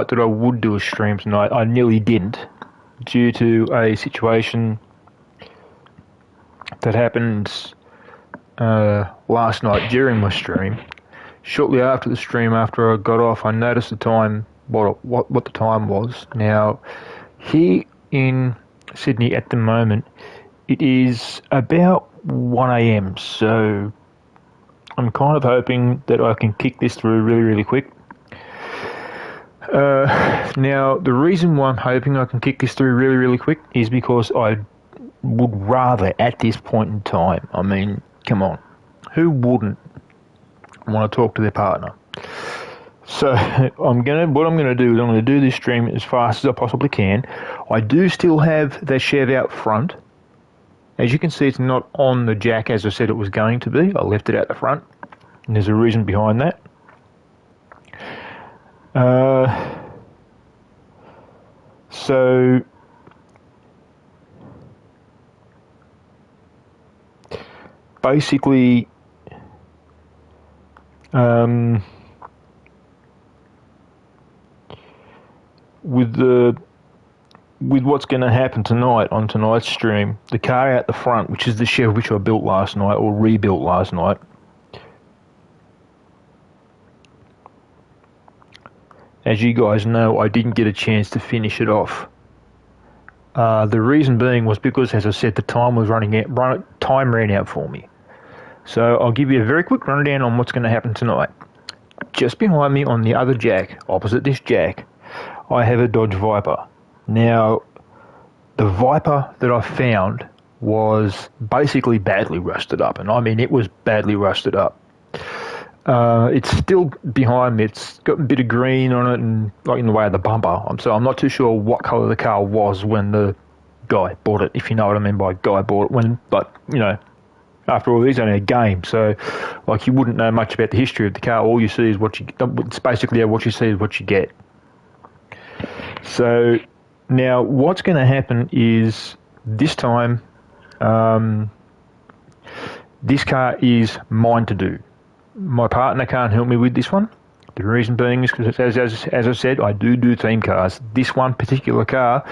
that I would do a stream tonight. I nearly didn't due to a situation that happened last night during my stream. Shortly after the stream, after I got off, I noticed the time, what the time was. Now, here in Sydney at the moment, it is about 1 a.m, so I'm kind of hoping that I can kick this through really, really quick. Now, the reason why I'm hoping I can kick this through really, really quick is because I would rather, at this point in time, I mean, come on, who wouldn't want to talk to their partner? So what I'm gonna do is I'm gonna do this stream as fast as I possibly can. I do still have the Chev out front. As you can see, it's not on the jack as I said it was going to be. I left it out the front, and there's a reason behind that. So basically, with what's going to happen tonight on tonight's stream, the car out the front, which is the Chev which I built last night or rebuilt last night, as you guys know, I didn't get a chance to finish it off. The reason being was because, as I said, the time was running out. Time ran out for me. So I'll give you a very quick rundown on what's going to happen tonight. Just behind me on the other jack, opposite this jack, I have a Dodge Viper. Now, the Viper that I found was basically badly rusted up, and I mean it was badly rusted up. It's still behind me. It's got a bit of green on it, and like in the way of the bumper. So I'm not too sure what colour the car was when the guy bought it, if you know what I mean by guy bought it. But you know, after all, these only a game, so like you wouldn't know much about the history of the car. All you see is what you. It's basically what you see is what you get. So now, what's going to happen is this time, this car is mine to do. My partner can't help me with this one. The reason being is because, as I said, I do theme cars. This one particular car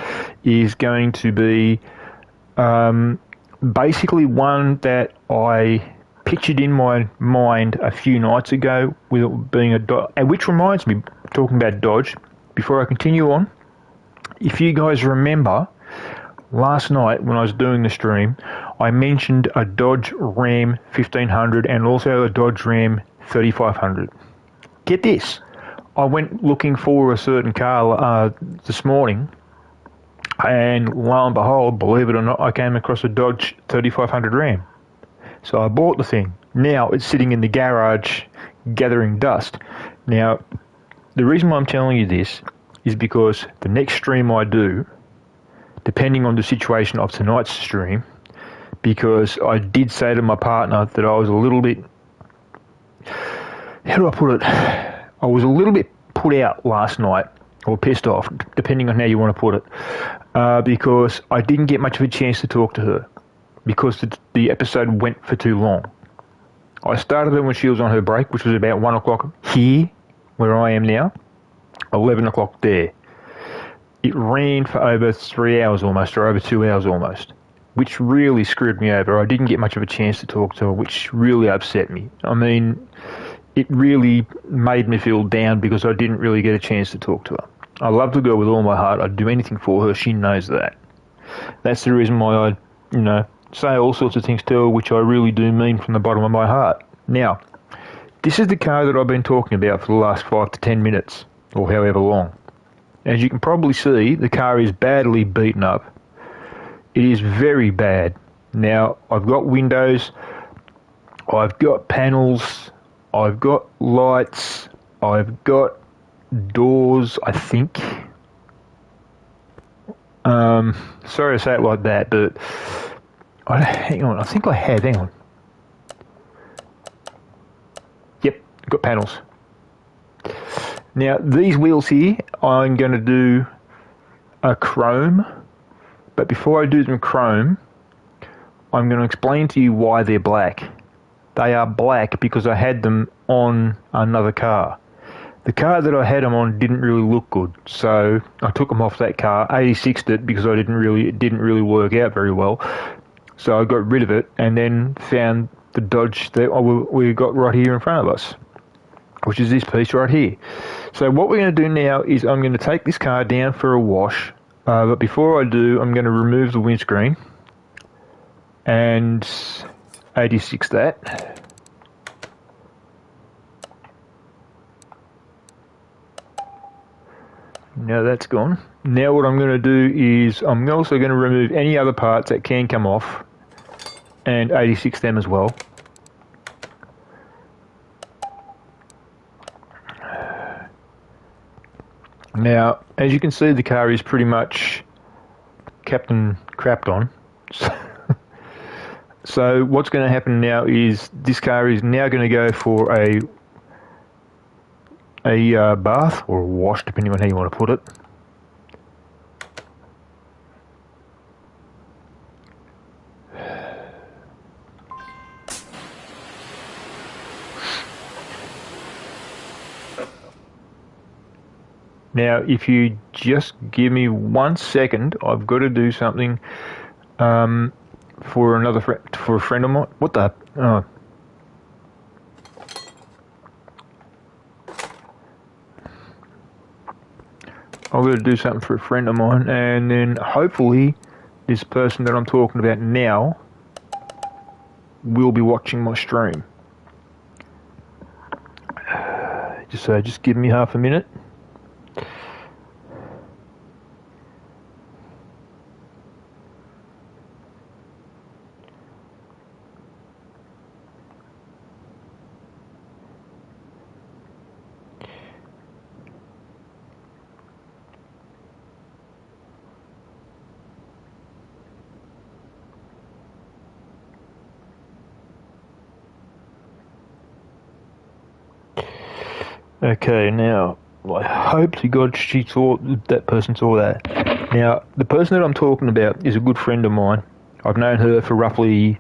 is going to be basically one that I pictured in my mind a few nights ago, with it being a Dodge. And which reminds me, talking about Dodge, before I continue on, if you guys remember, last night when I was doing the stream, I mentioned a Dodge Ram 1500 and also a Dodge Ram 3500. Get this, I went looking for a certain car this morning, and lo and behold, believe it or not, I came across a Dodge 3500 Ram. So I bought the thing. Now it's sitting in the garage gathering dust. Now, the reason why I'm telling you this is because the next stream I do, depending on the situation of tonight's stream, because I did say to my partner that I was a little bit, how do I put it? I was a little bit put out last night, or pissed off, depending on how you want to put it, because I didn't get much of a chance to talk to her, because the episode went for too long. I started it when she was on her break, which was about 1 o'clock here, where I am now, 11 o'clock there. It ran for over 3 hours almost, or over 2 hours almost, which really screwed me over. I didn't get much of a chance to talk to her, which really upset me. I mean, it really made me feel down because I didn't really get a chance to talk to her. I love the girl with all my heart. I'd do anything for her. She knows that. That's the reason why I, say all sorts of things to her, which I really do mean from the bottom of my heart. Now, this is the car that I've been talking about for the last 5 to 10 minutes, or however long. As you can probably see, the car is badly beaten up. It is very bad. Now, I've got windows, I've got panels, I've got lights, I've got doors, I think. Sorry to say it like that, but hang on, I think I have, hang on. Yep, got panels. Now, these wheels here, I'm going to do a chrome, but before I do them chrome, I'm going to explain to you why they're black. They are black because I had them on another car. The car that I had them on didn't really look good, so I took them off that car, 86'd it because it didn't really work out very well. So I got rid of it and then found the Dodge that we got right here in front of us, which is this piece right here. So what we're going to do now is I'm going to take this car down for a wash, but before I do, I'm going to remove the windscreen and 86 that. Now that's gone. Now what I'm going to do is I'm also going to remove any other parts that can come off and 86 them as well. Now, as you can see, the car is pretty much Captain Crapped on. So what's going to happen now is this car is now going to go for a bath or a wash, depending on how you want to put it. Now, if you just give me 1 second, I've got to do something for a friend of mine. What the? Oh. I'm going to do something for a friend of mine, and then hopefully this person that I'm talking about now will be watching my stream. Just give me half a minute. Okay, now, I hope to God that person saw that. Now, the person that I'm talking about is a good friend of mine. I've known her for roughly,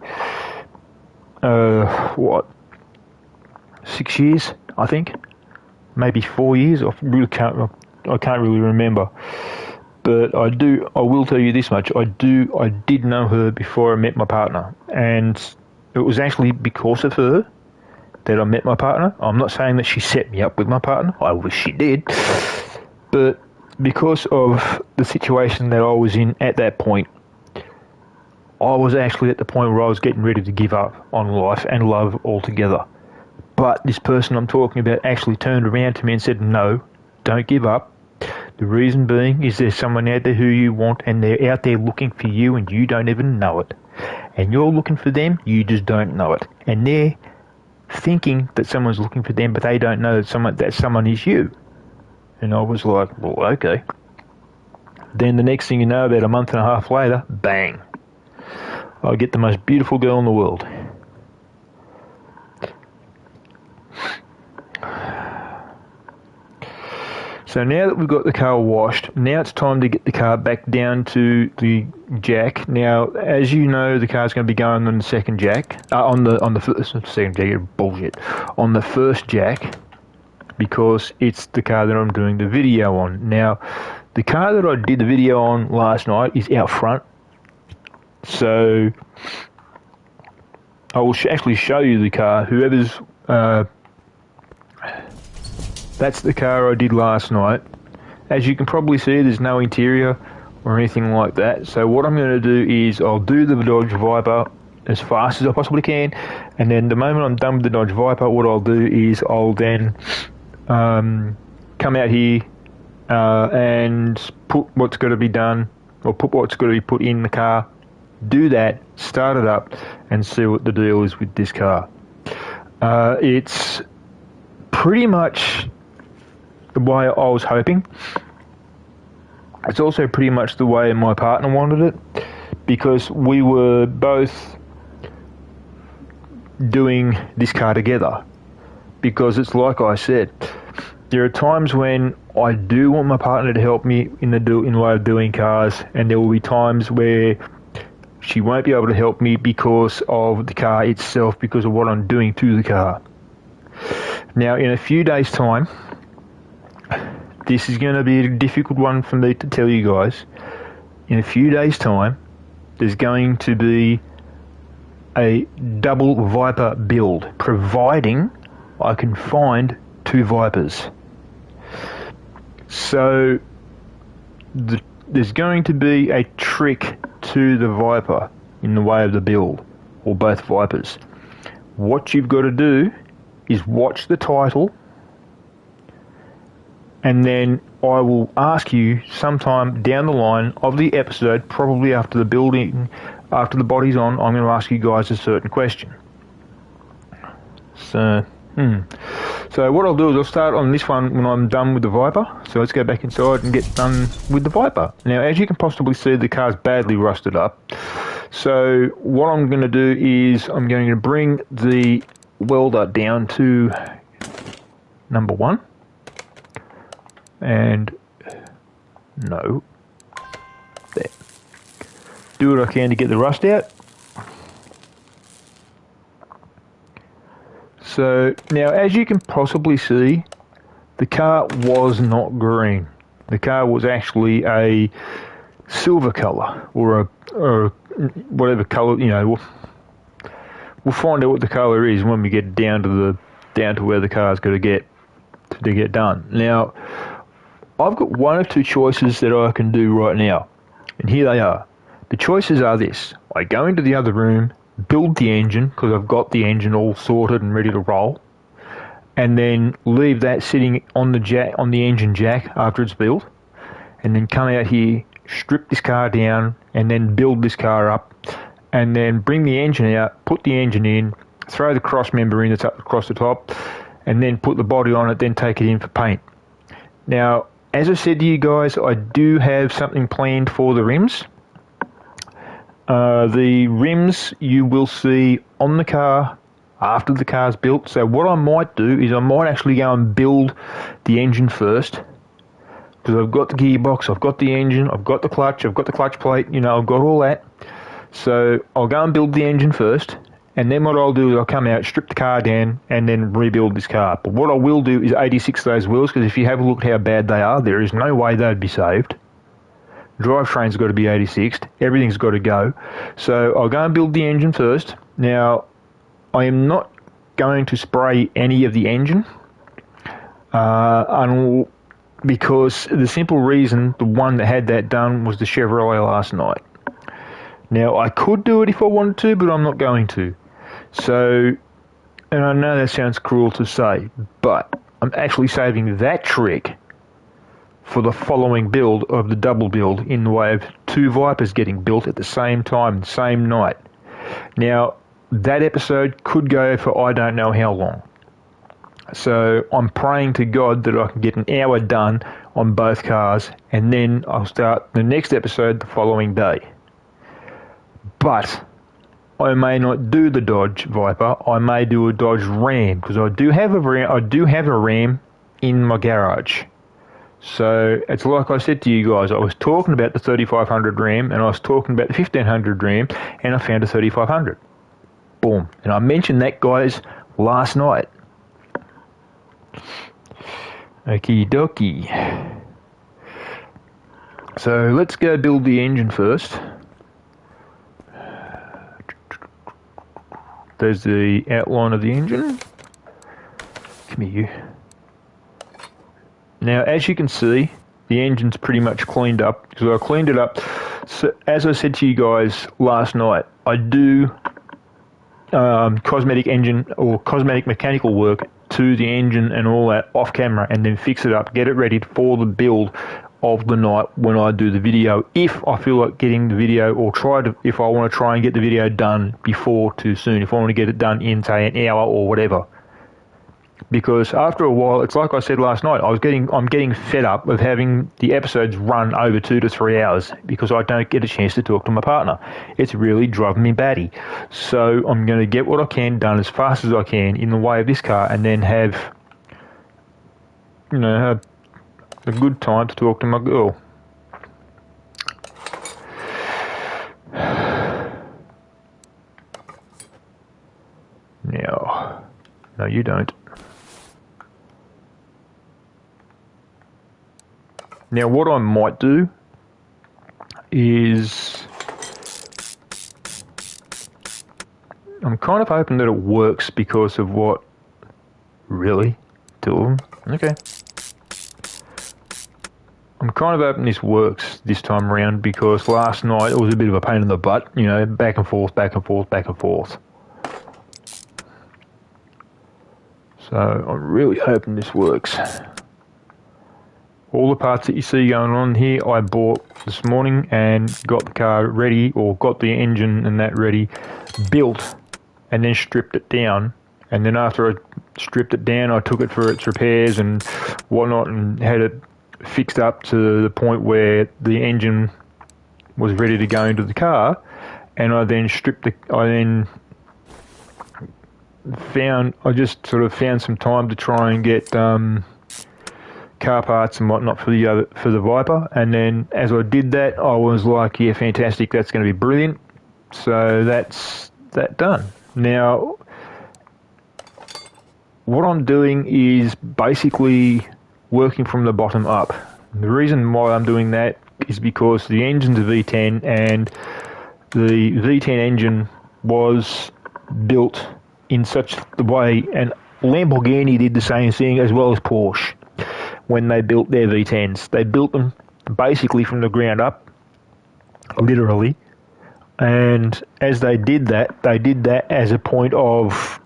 6 years, I think? Maybe 4 years? I can't really remember. But I will tell you this much, I did know her before I met my partner. And it was actually because of her that I met my partner. I'm not saying that she set me up with my partner. I wish she did. But because of the situation that I was in at that point, I was actually at the point where I was getting ready to give up on life and love altogether. But this person I'm talking about actually turned around to me and said, no, don't give up. The reason being is there's someone out there who you want, and they're out there looking for you and you don't even know it. And you're looking for them, you just don't know it. And they're thinking that someone's looking for them, but they don't know that someone is you. And I was like, well, okay. Then the next thing you know, about a month and a half later, bang, I get the most beautiful girl in the world. So now that we've got the car washed, now it's time to get the car back down to the jack. Now, as you know, the car's going to be going on the second jack, on the second jack, bullshit, on the first jack, because it's the car that I'm doing the video on. Now, the car that I did the video on last night is out front, so I will actually show you the car. Whoever's that's the car I did last night. As you can probably see, there's no interior or anything like that. So what I'm going to do is I'll do the Dodge Viper as fast as I possibly can, and then the moment I'm done with the Dodge Viper, what I'll do is I'll then come out here and put what's got to be done, or put what's got to be put in the car, do that, start it up, and see what the deal is with this car. It's pretty much the way I was hoping. It's also pretty much the way my partner wanted it, because we were both doing this car together. Because it's like I said, there are times when I do want my partner to help me in the way of doing cars, and there will be times where she won't be able to help me because of the car itself, because of what I'm doing to the car. Now, in a few days' time, this is going to be a difficult one for me to tell you guys. In a few days' time, there's going to be a double Viper build, providing I can find 2 Vipers. So there's going to be a trick to the Viper in the way of the build, or both Vipers. What you've got to do is watch the title, and then I will ask you sometime down the line of the episode, probably after the building, after the body's on, I'm going to ask you guys a certain question. So what I'll do is I'll start on this one when I'm done with the Viper. So let's go back inside and get done with the Viper. Now, as you can possibly see, the car's badly rusted up. So what I'm going to do is I'm going to bring the welder down to number 1. And no, there. Do what I can to get the rust out. So now, as you can possibly see, the car was not green. The car was actually a silver colour, or whatever colour. You know, we'll find out what the colour is when we get down to where the car's got to get done. Now, I've got one of 2 choices that I can do right now, and here they are. The choices are this: I go into the other room, build the engine, because I've got the engine all sorted and ready to roll, and then leave that sitting on the engine jack after it's built, and then come out here, strip this car down, and then build this car up, and then bring the engine out, put the engine in, throw the cross member in across the top, and then put the body on it, then take it in for paint. Now, as I said to you guys, I do have something planned for the rims. The rims you will see on the car after the car's built. So what I might do is I might actually go and build the engine first, because I've got the gearbox, I've got the engine, I've got the clutch, I've got the clutch plate, you know, I've got all that. So I'll go and build the engine first, and then what I'll do is I'll come out, strip the car down, and then rebuild this car. But what I will do is 86 those wheels, because if you have a look at how bad they are, there is no way they'd be saved. Drivetrain's got to be 86'd. Everything's got to go. So I'll go and build the engine first. Now, I am not going to spray any of the engine, because the simple reason the one that had that done was the Chevrolet last night. Now, I could do it if I wanted to, but I'm not going to. So, and I know that sounds cruel to say, but I'm actually saving that trick for the following build of the double build, in the way of 2 Vipers getting built at the same time, the same night. Now, that episode could go for I don't know how long. So I'm praying to God that I can get an hour done on both cars, and then I'll start the next episode the following day. But I may not do the Dodge Viper. I may do a Dodge Ram, because I do have a Ram in my garage. So it's like I said to you guys, I was talking about the 3500 Ram, and I was talking about the 1500 Ram, and I found a 3500. Boom. And I mentioned that, guys, last night. Okie dokie. So let's go build the engine first. There's the outline of the engine. Come here, you. Now, as you can see, the engine's pretty much cleaned up. So I cleaned it up. So, as I said to you guys last night, I do cosmetic engine or cosmetic mechanical work to the engine and all that off camera, and then fix it up, get it ready for the build of the night when I do the video, if I feel like getting the video, or if I want to try and get the video done before too soon, if I want to get it done in, say, an hour or whatever. Because after a while, it's like I said last night, I'm getting fed up of having the episodes run over 2 to 3 hours, because I don't get a chance to talk to my partner. It's really driving me batty. So I'm going to get what I can done as fast as I can in the way of this car, and then have, a good time to talk to my girl. Now, no, you don't. Now, what I might do is, I'm kind of hoping that it works because of what, really? 2 of them? Okay. I'm kind of hoping this works this time around because last night it was a bit of a pain in the butt, you know, back and forth, back and forth, back and forth. So I'm really hoping this works. All the parts that you see going on here I bought this morning and got the car ready, or got the engine and that ready, built, and then stripped it down. And then after I stripped it down, I took it for its repairs and whatnot and had it fixed up to the point where the engine was ready to go into the car. And I then I just sort of found some time to try and get car parts and whatnot for the Viper, and then as I did that, I was like, yeah, fantastic, that's going to be brilliant. So that's that done. Now, what I'm doing is basically working from the bottom up. The reason why I'm doing that is because the engine's a V10, and the V10 engine was built in such a way, and Lamborghini did the same thing as well as Porsche. When they built their V10s, they built them basically from the ground up, literally. And as they did that as a point of,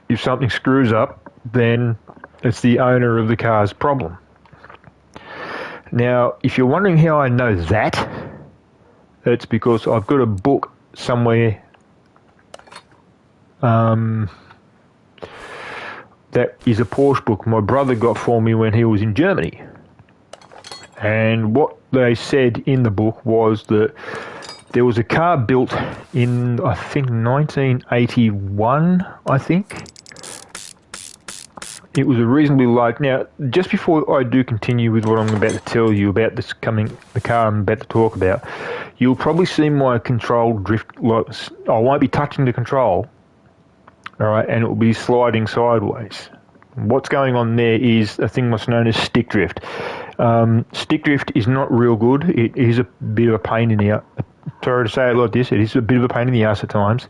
if something screws up, then it's the owner of the car's problem. Now, if you're wondering how I know that, it's because I've got a book somewhere that is a Porsche book my brother got for me when he was in Germany. And what they said in the book was that there was a car built in, I think, 1981, I think. It was a reasonably light. Now, just before I do continue with what I'm about to tell you about the car I'm about to talk about, you'll probably see my control drift. I won't be touching the control. All right, and it will be sliding sideways. What's going on there is a thing that's known as stick drift. Stick drift is not real good. It is a bit of a pain in the ass. Sorry to say it like this, it is a bit of a pain in the ass at times.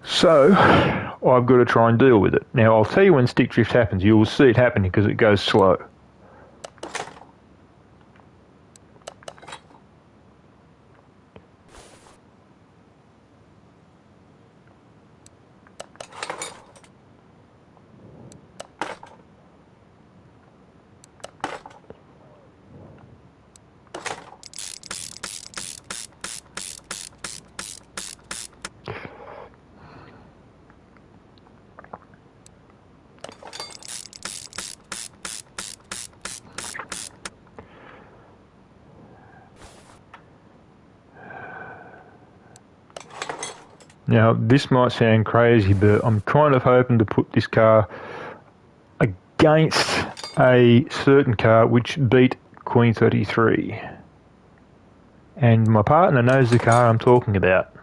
So I've got to try and deal with it. Now, I'll tell you when stick drift happens. You will see it happening because it goes slow. Now, this might sound crazy, but I'm kind of hoping to put this car against a certain car which beat Queen 33. And my partner knows the car I'm talking about.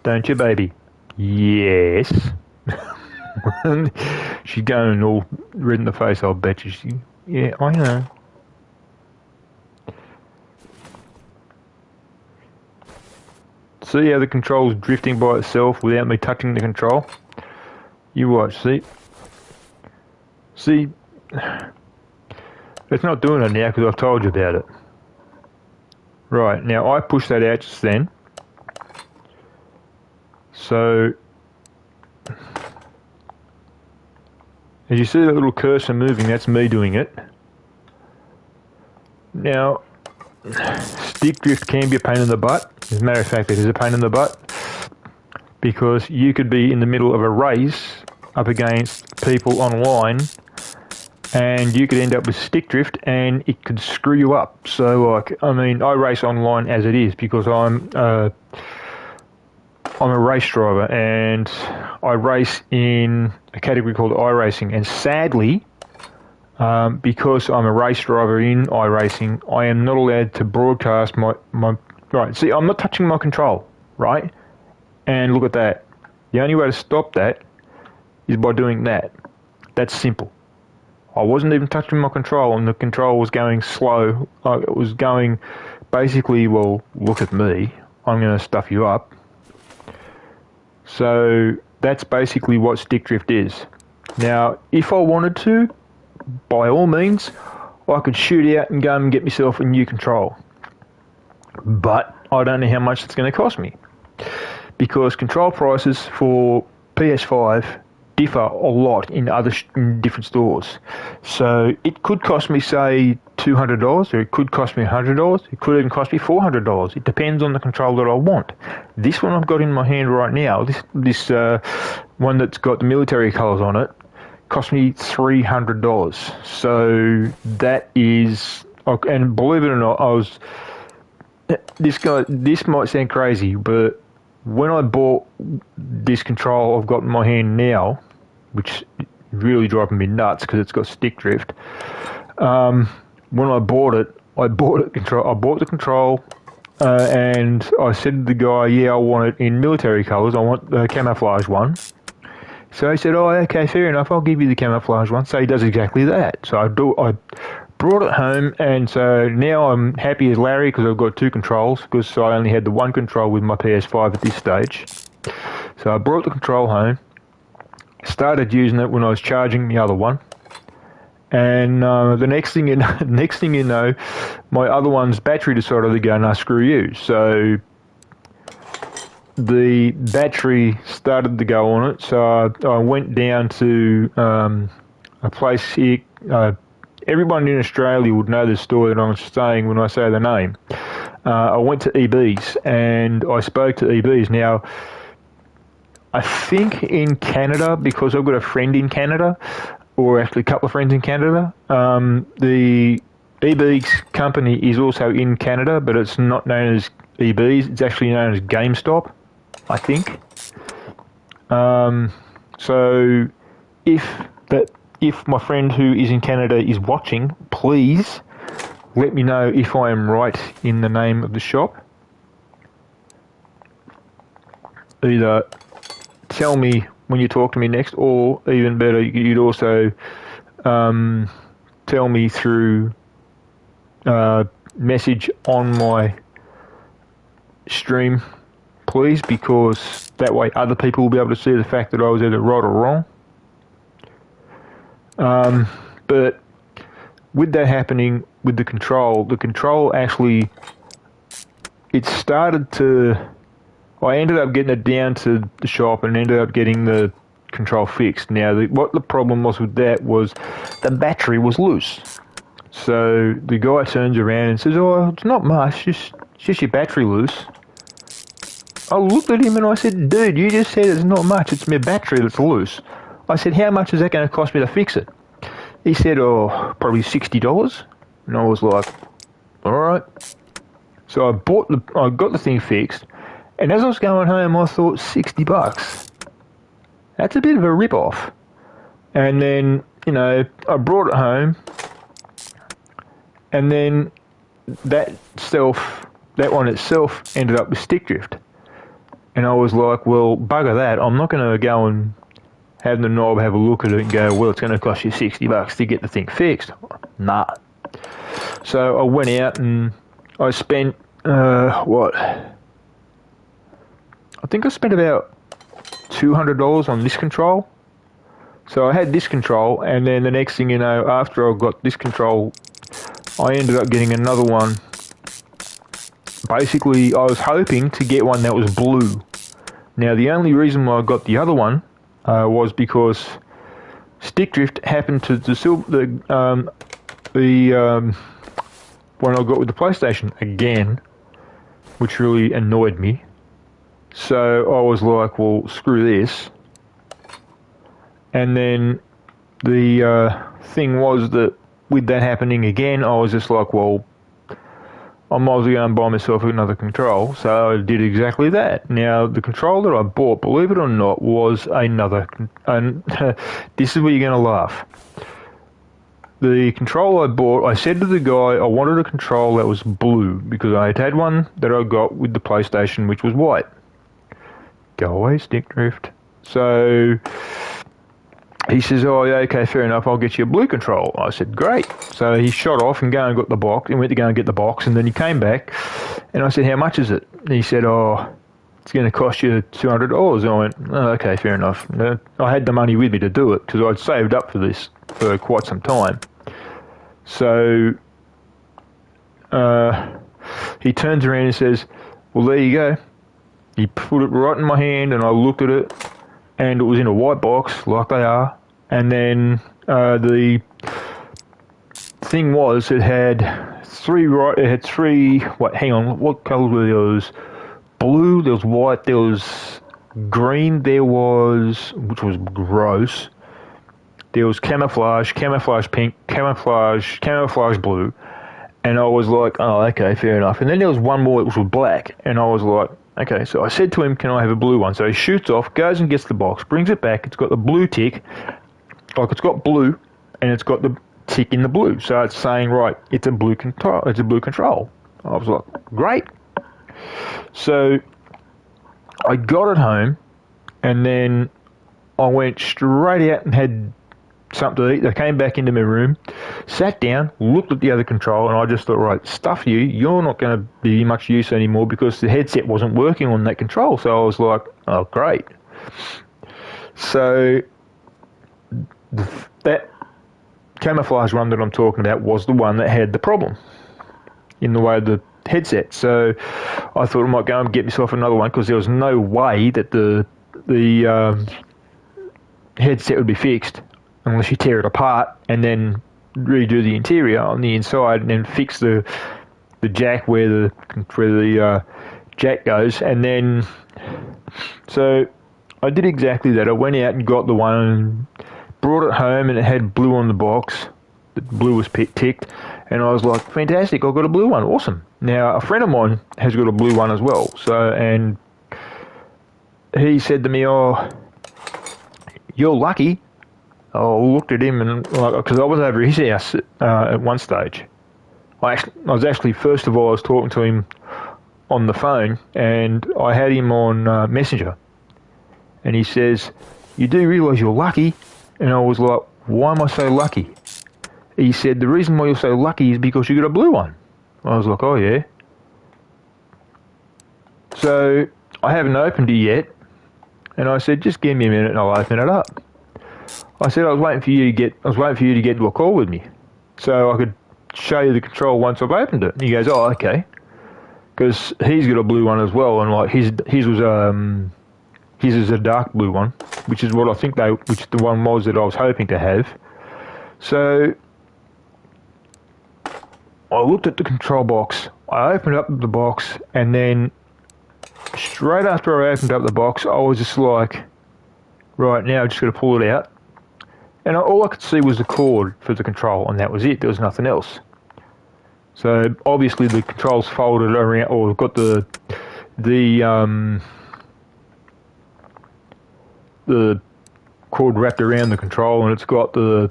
Don't you, baby? Yes. She's going all red in the face, I'll bet you. Yeah, I know. See how the control's drifting by itself without me touching the control? You watch, see? See? It's not doing it now because I've told you about it. Right, now I pushed that out just then. So, as you see that little cursor moving, that's me doing it. Now, stick drift can be a pain in the butt. As a matter of fact, it is a pain in the butt because you could be in the middle of a race up against people online and you could end up with stick drift and it could screw you up. So, like, I mean, I race online as it is because I'm a race driver and I race in a category called iRacing, and sadly, because I'm a race driver in iRacing, I am not allowed to broadcast my right. See, I'm not touching my control, right? And look at that. The only way to stop that is by doing that. That's simple. I wasn't even touching my control, and the control was going slow. It was going basically, well, look at me. I'm going to stuff you up. So that's basically what stick drift is. Now, if I wanted to, by all means, I could shoot out and go and get myself a new control. But I don't know how much it's going to cost me, because control prices for PS5 differ a lot in in different stores. So it could cost me, say, $200, or it could cost me $100. It could even cost me $400. It depends on the control that I want. This one I've got in my hand right now, this one that's got the military colours on it, cost me $300. So that is, and believe it or not, this might sound crazy, but when I bought this control I've got in my hand now, which really driving me nuts because it's got stick drift. When I bought the control, and I said to the guy, "Yeah, I want it in military colours. I want the camouflage one." So he said, "Oh, okay, fair enough. I'll give you the camouflage one." So he does exactly that. So I brought it home, and so now I'm happy as Larry because I've got two controls, because I only had the one control with my PS5 at this stage. So I brought the control home, started using it when I was charging the other one, and the next thing you know, my other one's battery decided to go, "No, screw you." So the battery started to go on it. So I went down to a place here. Everyone in Australia would know the store that I'm staying when I say the name. I went to EB's and I spoke to EB's. Now, I think in Canada, because I've got a friend in Canada, or actually a couple of friends in Canada, the EB's company is also in Canada, but it's not known as EB's. It's actually known as GameStop, I think. So if my friend who is in Canada is watching, please let me know if I am right in the name of the shop. Either tell me when you talk to me next, or even better, you'd also tell me through message on my stream, please, because that way other people will be able to see the fact that I was either right or wrong. But with that happening with the control actually, it started to, I ended up getting it down to the shop and ended up getting the control fixed. Now, what the problem was with that was the battery was loose. So the guy turns around and says, "Oh, it's not much, it's just your battery loose." I looked at him and I said, "Dude, you just said it's not much, it's my battery that's loose." I said, "How much is that going to cost me to fix it?" He said, "Oh, probably $60. And I was like, "All right." So I got the thing fixed, and as I was going home, I thought, $60. That's a bit of a rip-off. And then, I brought it home, and then that one itself ended up with stick drift. And I was like, well, bugger that. I'm not going to go and have the knob have a look at it and go, well, it's going to cost you $60 to get the thing fixed. Nah. So I went out and I spent, I think I spent about $200 on this control. So I had this control, and then the next thing you know, after I got this control, I ended up getting another one. Basically, I was hoping to get one that was blue. Now, the only reason why I got the other one was because stick drift happened to the one I got with the PlayStation again, which really annoyed me. So I was like, well, screw this. And then the thing was that with that happening again, I was just like, well, I might as well go and buy myself another control. So I did exactly that. Now, the control that I bought, believe it or not, was another, and this is where you're going to laugh. The control I bought, I said to the guy I wanted a control that was blue, because I had one that I got with the PlayStation, which was white. Go away, stick drift. So he says, oh, yeah, okay, fair enough, I'll get you a blue control. I said, great. So he shot off and went to go and get the box, and then he came back, and I said, how much is it? And he said, oh, it's going to cost you $200. And I went, oh, okay, fair enough. I had the money with me to do it, because I'd saved up for this for quite some time. So he turns around and says, well, there you go. He put it right in my hand, and I looked at it, and it was in a white box, like they are. And then the thing was, it had three, hang on, what colours were those? Blue, there was white, there was green, which was gross. There was camouflage pink, camouflage blue. And I was like, oh, okay, fair enough. And then there was one more, which was black. And I was like, okay, so I said to him, can I have a blue one? So he shoots off, goes and gets the box, brings it back. It's got the blue tick. Like, it's got blue, and it's got the tick in the blue. So it's saying, right, it's a blue control. It's a blue control. I was like, great. So I got it home, and then I went straight out and had something to eat. I came back into my room, sat down, looked at the other control, and I just thought, right, stuff you, you're not going to be much use anymore, because the headset wasn't working on that control. So I was like, oh, great. So that camouflage one that I'm talking about was the one that had the problem in the way of the headset. So I thought I might go and get myself another one, because there was no way that the headset would be fixed unless you tear it apart and then redo the interior on the inside and then fix the jack where the jack goes. And then so I did exactly that. I went out and got the one, brought it home, and it had blue on the box. The blue was ticked, and I was like, fantastic, I've got a blue one, awesome. Now, a friend of mine has got a blue one as well, so, and he said to me, oh, you're lucky. I looked at him, and because I was over his house at one stage. I was actually, first of all, I was talking to him on the phone, and I had him on Messenger, and he says, you do realise you're lucky? And I was like, why am I so lucky? He said, the reason why you're so lucky is because you got a blue one. I was like, oh yeah. So I haven't opened it yet, and I said, just give me a minute and I'll open it up. I said I was waiting for you to get to a call with me, so I could show you the control once I've opened it. And he goes, oh, okay, because he's got a blue one as well, and like his was a dark blue one, which is what I think which the one was that I was hoping to have. So I looked at the control box, I opened up the box, and then straight after I opened up the box, I was just like, right, now I just got to pull it out. And all I could see was the cord for the control, and that was it. There was nothing else. So obviously the control's folded around, or got the cord wrapped around the control, and it's got the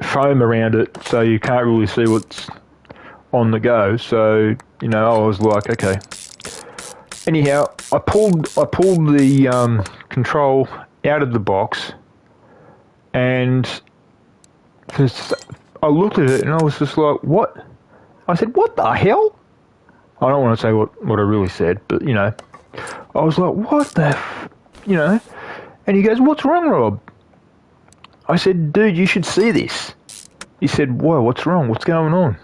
foam around it, so you can't really see what's on the go. So, you know, I was like, okay. Anyhow, I pulled the control out of the box, and I looked at it and I was just like, what? I said, what the hell? I don't want to say what I really said, but, you know, I was like, what the, you know? And he goes, what's wrong, Rob? I said, dude, you should see this. He said, whoa, what's wrong? What's going on?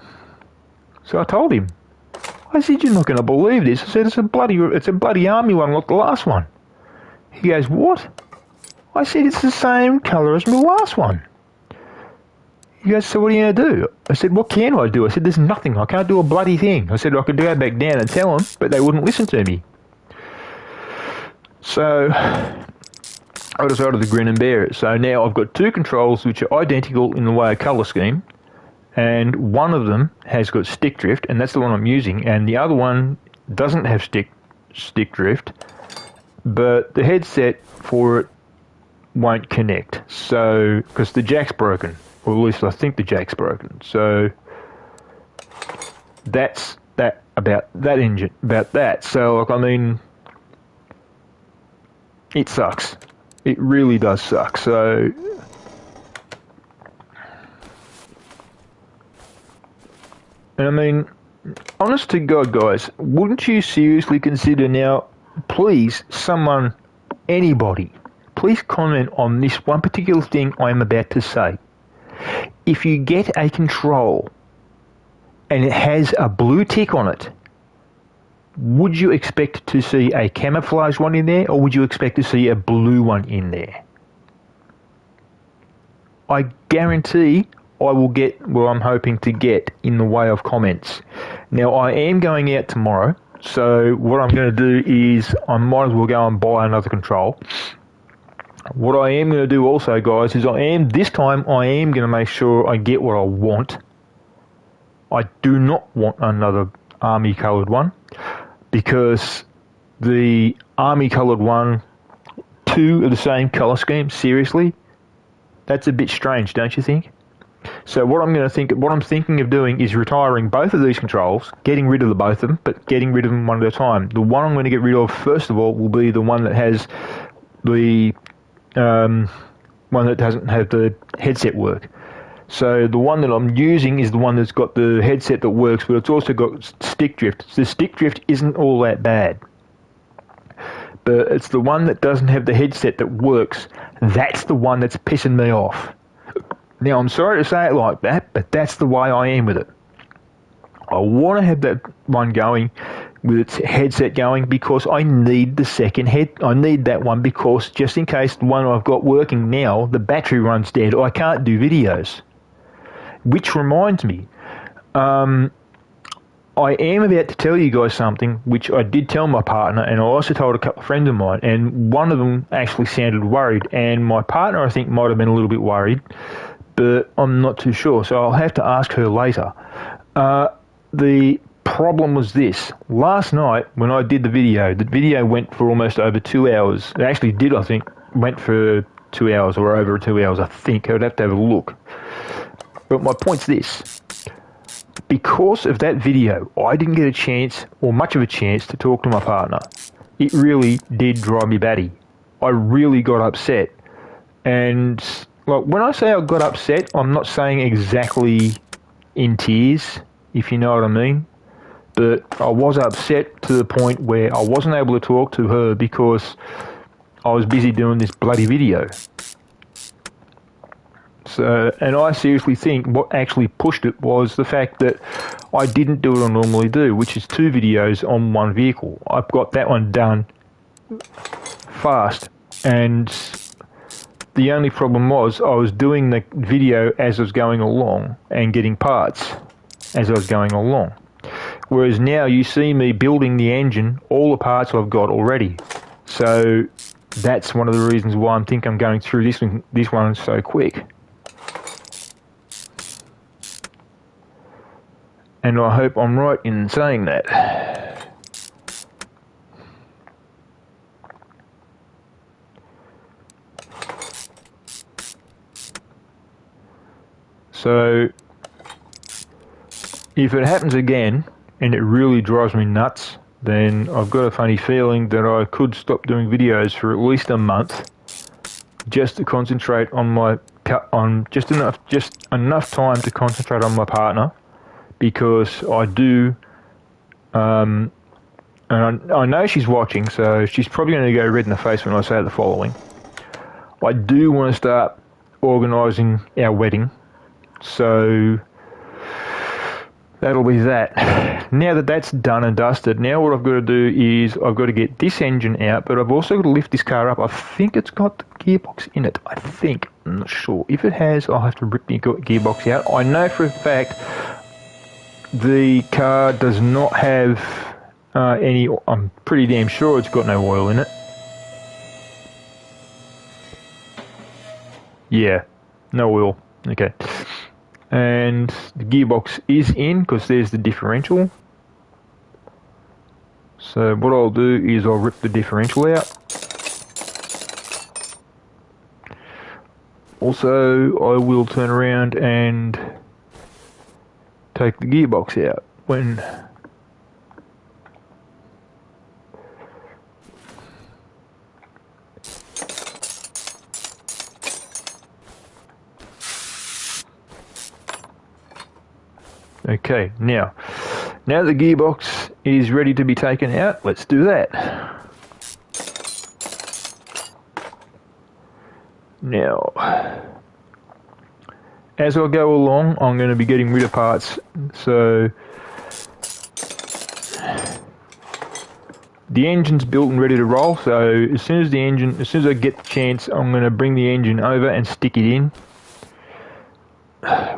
So I told him. I said, you're not going to believe this. I said, it's a bloody army one, like the last one. He goes, what? I said, it's the same colour as my last one. He goes, so what are you going to do? I said, what can I do? I said, there's nothing. I can't do a bloody thing. I said, I could go back down and tell them, but they wouldn't listen to me. So I decided to grin and bear it. So now I've got two controls which are identical in the way of colour scheme, and one of them has got stick drift, and that's the one I'm using, and the other one doesn't have stick drift, but the headset for it won't connect. So, because the jack's broken, or at least I think the jack's broken. So that's that about that. So, like, I mean, it sucks. It really does suck. So, and I mean, honest to God, guys, wouldn't you seriously consider now, please, someone, anybody, please comment on this one particular thing I am about to say. If you get a control and it has a blue tick on it, would you expect to see a camouflage one in there, or would you expect to see a blue one in there? I guarantee I will get what I'm hoping to get in the way of comments. Now, I am going out tomorrow, so what I'm going to do is I might as well go and buy another control. What I am going to do also, guys, is this time I am going to make sure I get what I want. I do not want another army coloured one, because the army coloured one, 2 of the same colour scheme, seriously, that's a bit strange, don't you think? So what I'm thinking of doing is retiring both of these controls, getting rid of the both of them, but getting rid of them one at a time. The one I'm going to get rid of first of all will be the one that has the one that doesn't have the headset work. So the one that I'm using is the one that's got the headset that works, but it's also got stick drift. The stick drift isn't all that bad, but it's the one that doesn't have the headset that works. That's the one that's pissing me off. Now, I'm sorry to say it like that, but that's the way I am with it. I want to have that one going with its headset going because I need the second I need that one because just in case the one I've got working now, the battery runs dead, I can't do videos. Which reminds me, I am about to tell you guys something which I did tell my partner, and I also told a couple of friends of mine, and one of them actually sounded worried, and my partner I think might have been a little bit worried, but I'm not too sure, so I'll have to ask her later. The problem was this. Last night when I did the video went for almost over 2 hours. It actually did, I think, went for 2 hours or over 2 hours, I think. I'd have to have a look. But my point's this. Because of that video, I didn't get a chance, or much of a chance, to talk to my partner. It really did drive me batty. I really got upset. And well, when I say I got upset, I'm not saying exactly in tears, if you know what I mean. But I was upset to the point where I wasn't able to talk to her because I was busy doing this bloody video. So, and I seriously think what actually pushed it was the fact that I didn't do what I normally do, which is 2 videos on one vehicle. I've got that one done fast, and the only problem was I was doing the video as I was going along and getting parts as I was going along. Whereas now you see me building the engine, all the parts I've got already. So that's one of the reasons why I think I'm going through this one so quick. And I hope I'm right in saying that. So if it happens again, and it really drives me nuts, then I've got a funny feeling that I could stop doing videos for at least a month, just to concentrate on just enough time to concentrate on my partner, because I do, and I know she's watching, so she's probably going to go red in the face when I say the following. I do want to start organising our wedding, so that'll be that. Now that that's done and dusted, now what I've got to do is I've got to get this engine out, but I've also got to lift this car up. I think it's got the gearbox in it. I think. I'm not sure. If it has, I'll have to rip the gearbox out. I know for a fact the car does not have any... I'm pretty damn sure it's got no oil in it. Yeah, no oil. Okay. And the gearbox is in because there's the differential. So what I'll do is I'll rip the differential out. Also, I will turn around and take the gearbox out when Okay, now the gearbox is ready to be taken out, let's do that. Now, as I go along, I'm going to be getting rid of parts, so the engine's built and ready to roll, so as soon as I get the chance, I'm going to bring the engine over and stick it in,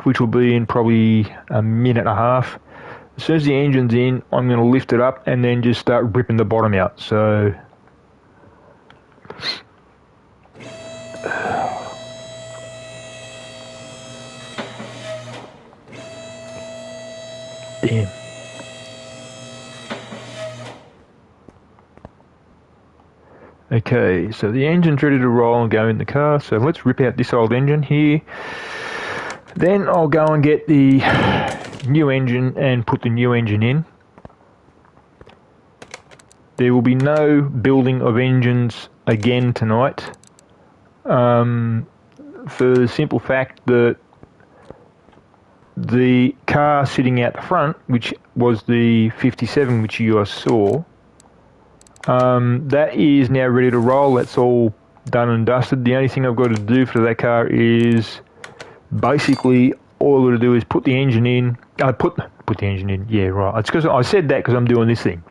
which will be in probably a minute and a half. As soon as the engine's in, I'm going to lift it up and then just start ripping the bottom out. So, damn. Okay, so the engine's ready to roll and go in the car, so let's rip out this old engine here. Then I'll go and get the new engine and put the new engine in. There will be no building of engines again tonight, for the simple fact that the car sitting out the front, which was the 57 which you guys saw, that is now ready to roll. That's all done and dusted. The only thing I've got to do for that car is basically all I've got to do is put the engine in. Put the engine in. Yeah, right. It's because I said that because I'm doing this thing.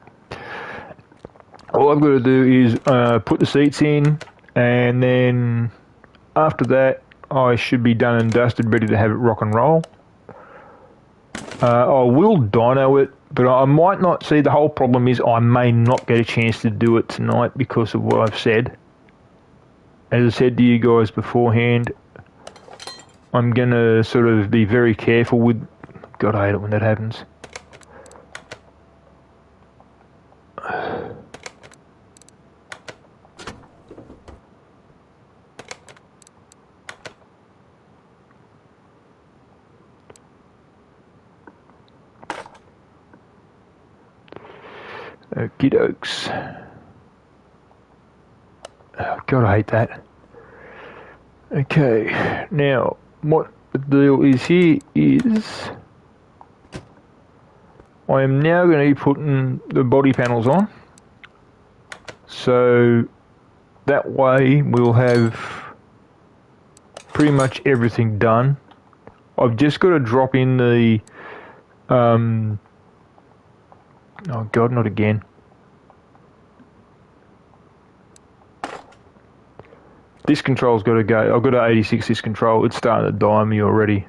All I've got to do is put the seats in, and then after that I should be done and dusted, ready to have it rock and roll. I will dyno it, but I might not. See, the whole problem is I may not get a chance to do it tonight because of what I've said. As I said to you guys beforehand, I'm going to sort of be very careful with... God, I hate it when that happens. Okie dokes. Oh, God, I hate that. Okay, now what the deal is here is I am now going to be putting the body panels on, so that way we'll have pretty much everything done. I've just got to drop in the oh God, not again. This control's got to go. I've got an 86 this control. It's starting to die on me already.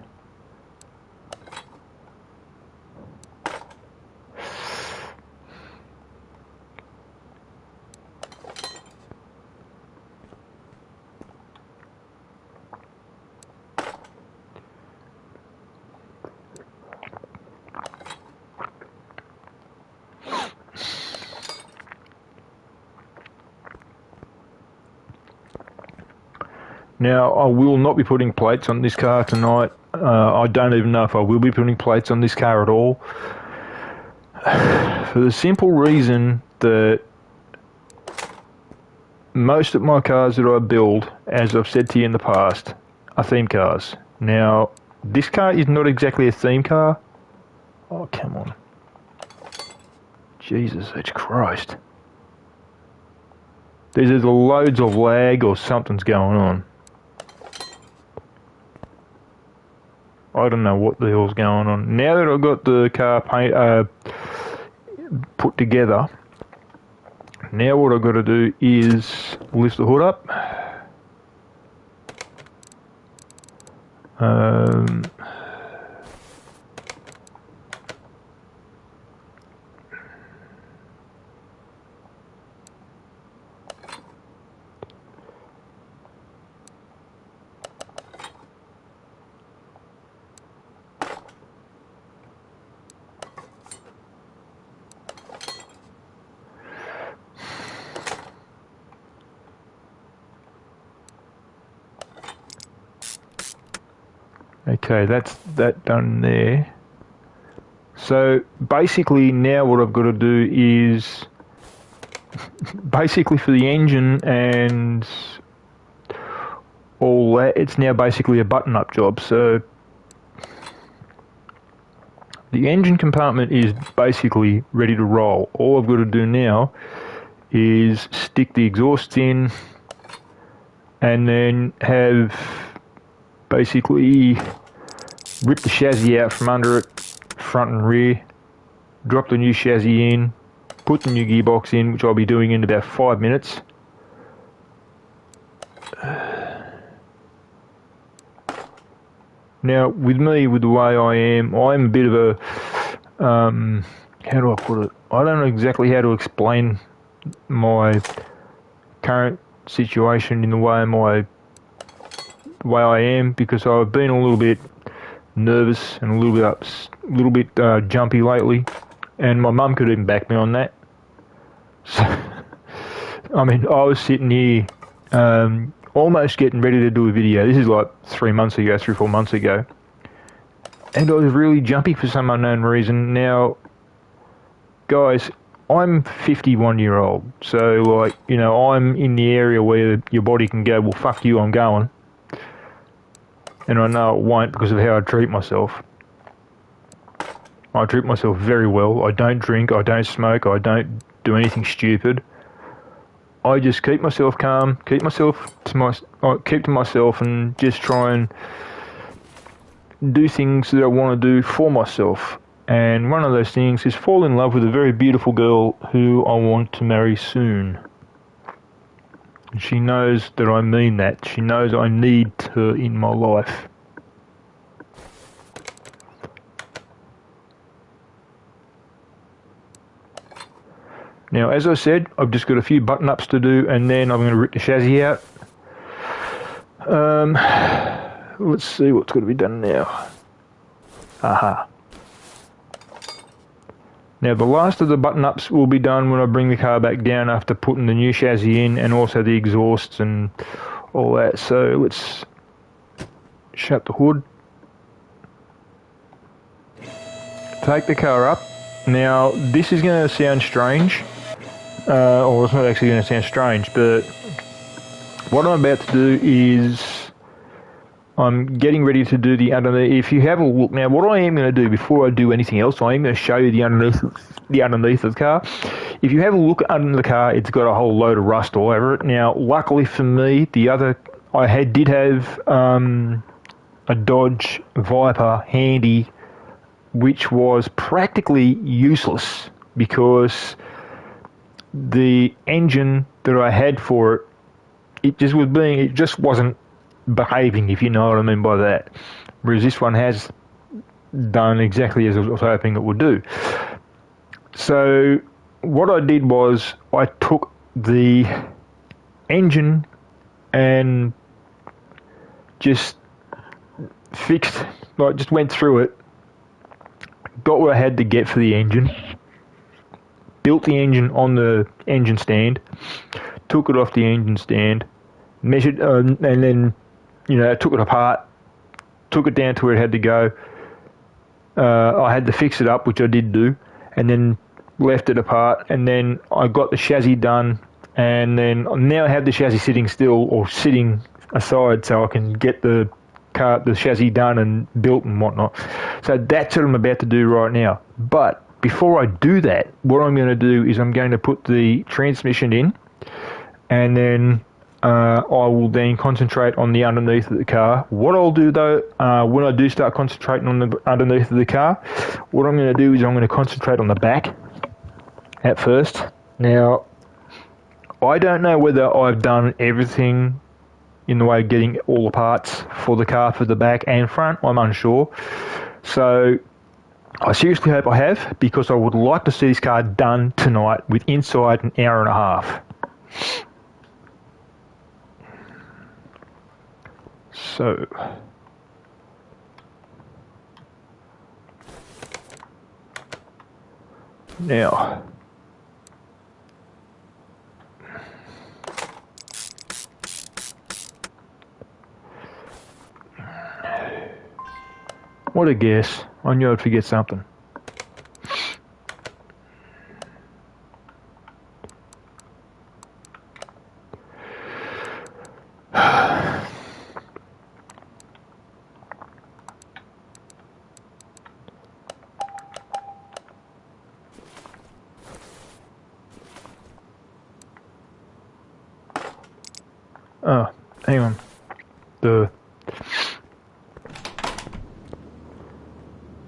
Now, I will not be putting plates on this car tonight. I don't even know if I will be putting plates on this car at all. For the simple reason that most of my cars that I build, as I've said to you in the past, are theme cars. Now, this car is not exactly a theme car. Oh, come on. Jesus H. Christ. There's either loads of lag or something's going on. I don't know what the hell's going on. Now that I've got the car put together, now what I've got to do is lift the hood up. Okay, that's that done there. So basically now what I've got to do is basically for the engine and all that, it's now basically a button-up job. So the engine compartment is basically ready to roll. All I've got to do now is stick the exhausts in and then have basically rip the chassis out from under it, front and rear, drop the new chassis in, put the new gearbox in, which I'll be doing in about 5 minutes. Now, with me, with the way I am, I'm a bit of a, how do I put it? I don't know exactly how to explain my current situation in the way I am, because I've been a little bit nervous and a little bit jumpy lately, and my mum could even back me on that. So, I mean, I was sitting here almost getting ready to do a video. This is like 3 or 4 months ago, and I was really jumpy for some unknown reason. Now, guys, I'm 51-year-old, so like, you know, I'm in the area where your body can go, well, fuck you, I'm going. And I know it won't because of how I treat myself. I treat myself very well. I don't drink, I don't smoke, I don't do anything stupid. I just keep myself calm, keep to myself, and just try and do things that I want to do for myself. And one of those things is fall in love with a very beautiful girl who I want to marry soon. She knows that I mean that. She knows I need her in my life. Now, as I said, I've just got a few button-ups to do, and then I'm going to rip the chassis out. Let's see what's got to be done now. Aha. Now, the last of the button-ups will be done when I bring the car back down after putting the new chassis in and also the exhausts and all that. So let's shut the hood. Take the car up. Now, this is going to sound strange. Or it's not actually going to sound strange, but what I'm about to do is I'm getting ready to do the underneath. If you have a look now, what I am going to do before I do anything else, I am going to show you the underneath of the car. If you have a look under the car, it's got a whole load of rust all over it. Now, luckily for me, I did have a Dodge Viper handy, which was practically useless because the engine that I had for it, it just wasn't behaving, if you know what I mean by that. Whereas this one has done exactly as I was hoping it would do. So what I did was I took the engine and just just went through it, got what I had to get for the engine, built the engine on the engine stand, took it off the engine stand, measured, and then, you know, took it apart, took it down to where it had to go. I had to fix it up, which I did do, and then left it apart, and then I got the chassis done, and then now I have the chassis sitting still or sitting aside so I can get the chassis done and built and whatnot. So that's what I'm about to do right now. But before I do that, what I'm going to do is I'm going to put the transmission in, and then I will then concentrate on the underneath of the car. What I'll do though, when I do start concentrating on the underneath of the car, what I'm going to do is I'm going to concentrate on the back at first. Now, I don't know whether I've done everything in the way of getting all the parts for the car for the back and front. I'm unsure. So I seriously hope I have, because I would like to see this car done tonight with inside an hour and a half. So now what a guess. I knew I'd forget something.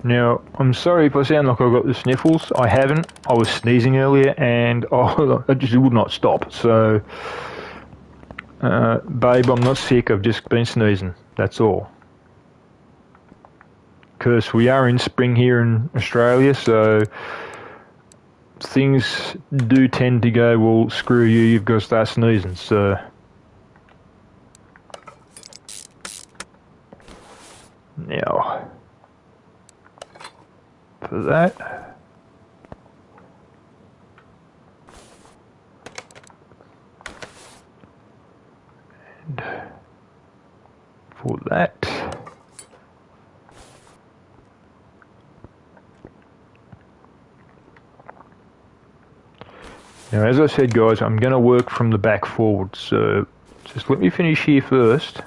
Now, I'm sorry if I sound like I've got the sniffles. I haven't. I was sneezing earlier and I just would not stop. So, babe, I'm not sick. I've just been sneezing. That's all. Because we are in spring here in Australia, so things do tend to go, well, screw you, you've got to start sneezing. So, now, for that, and for that, now as I said guys, I'm going to work from the back forward, so just let me finish here first.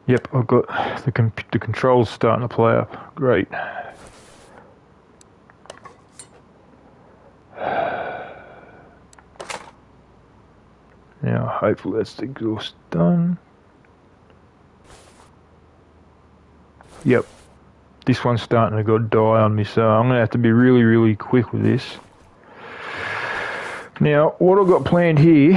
Yep, I've got the controls starting to play up. Great. Now, hopefully that's the exhaust done. Yep, this one's starting to go die on me, so I'm going to have to be really, really quick with this. Now, what I've got planned here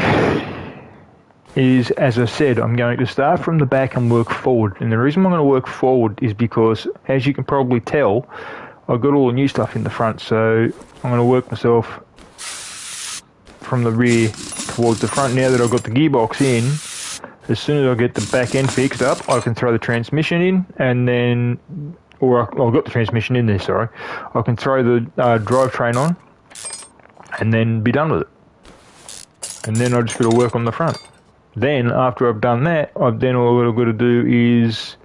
is, as I said, I'm going to start from the back and work forward. And the reason I'm going to work forward is because, as you can probably tell, I've got all the new stuff in the front, so I'm going to work myself from the rear towards the front. Now that I've got the gearbox in, as soon as I get the back end fixed up, I can throw the transmission in, and then, I've got the transmission in there, sorry. I can throw the drivetrain on, and then be done with it. And then I just got to work on the front. Then, after I've done that, then all I've got to do is...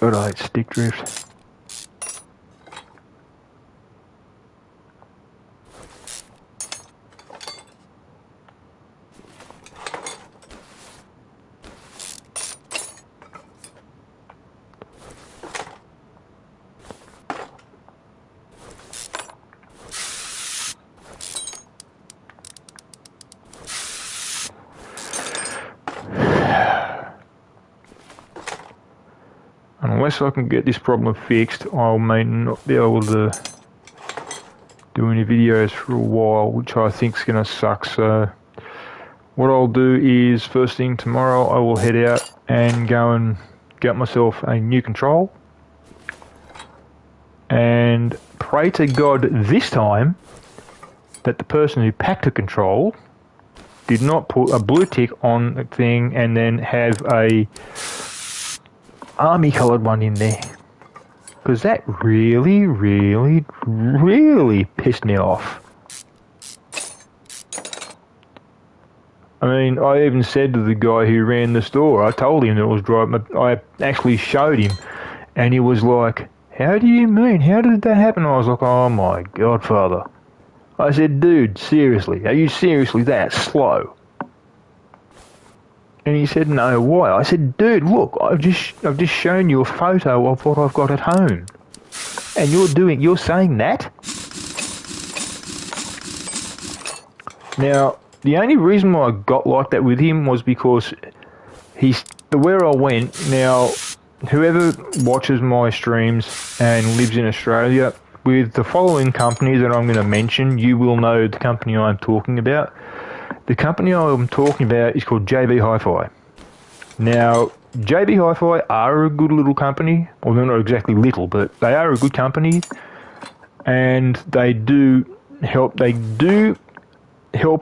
God, I hate stick drift. Unless I can get this problem fixed, I may not be able to do any videos for a while, which I think is going to suck. So what I'll do is, first thing tomorrow, I will head out and go and get myself a new control. And pray to God this time that the person who packed the control did not put a blue tick on the thing and then have a army coloured one in there, because that really, really, really pissed me off. I mean, I even said to the guy who ran the store, I told him that it was driving, I actually showed him, and he was like, how do you mean? How did that happen? I was like, oh my God, Father. I said, dude, seriously, are you seriously that slow? And he said, no, why? I said, dude, look, I've just shown you a photo of what I've got at home. And you're saying that? Now, the only reason why I got like that with him was because where I went, now, whoever watches my streams and lives in Australia, with the following companies that I'm going to mention, you will know the company I'm talking about. The company I'm talking about is called JB Hi-Fi. Now, JB Hi-Fi are a good little company. Well, they're not exactly little, but they are a good company. And they do help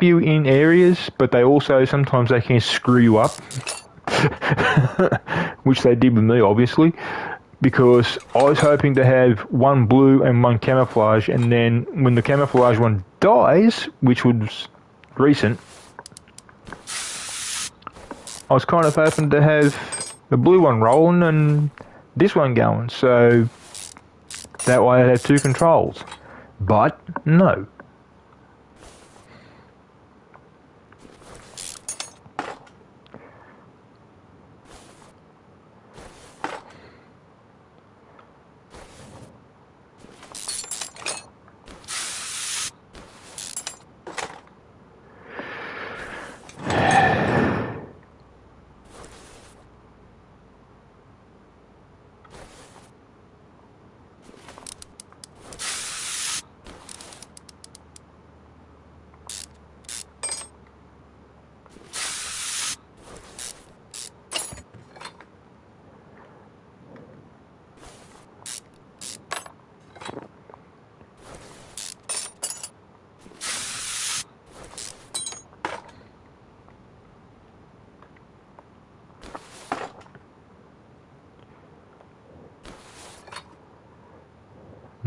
you in areas, but they also, sometimes they can screw you up. Which they did with me, obviously. Because I was hoping to have one blue and one camouflage, and then when the camouflage one dies, which was recent, I was kind of hoping to have the blue one rolling and this one going, so that way I'd have two controls. But no.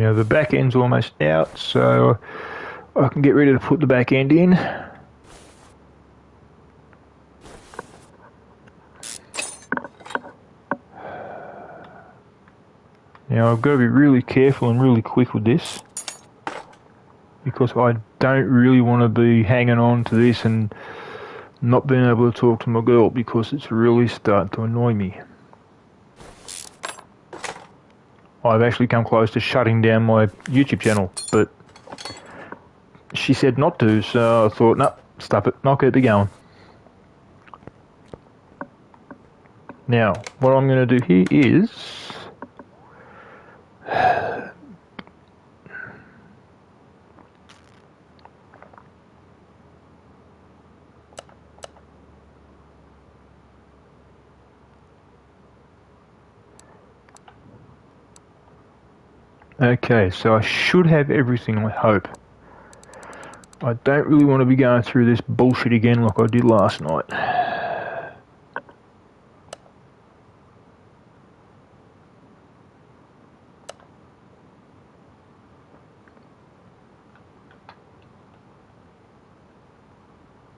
Now the back end's almost out, so I can get ready to put the back end in. Now I've got to be really careful and really quick with this, because I don't really want to be hanging on to this and not being able to talk to my girl, because it's really starting to annoy me. I've actually come close to shutting down my YouTube channel, but she said not to, so I thought, no, stop it, I'll keep it going. Now, what I'm going to do here is... Okay, so I should have everything, I hope. I don't really want to be going through this bullshit again like I did last night.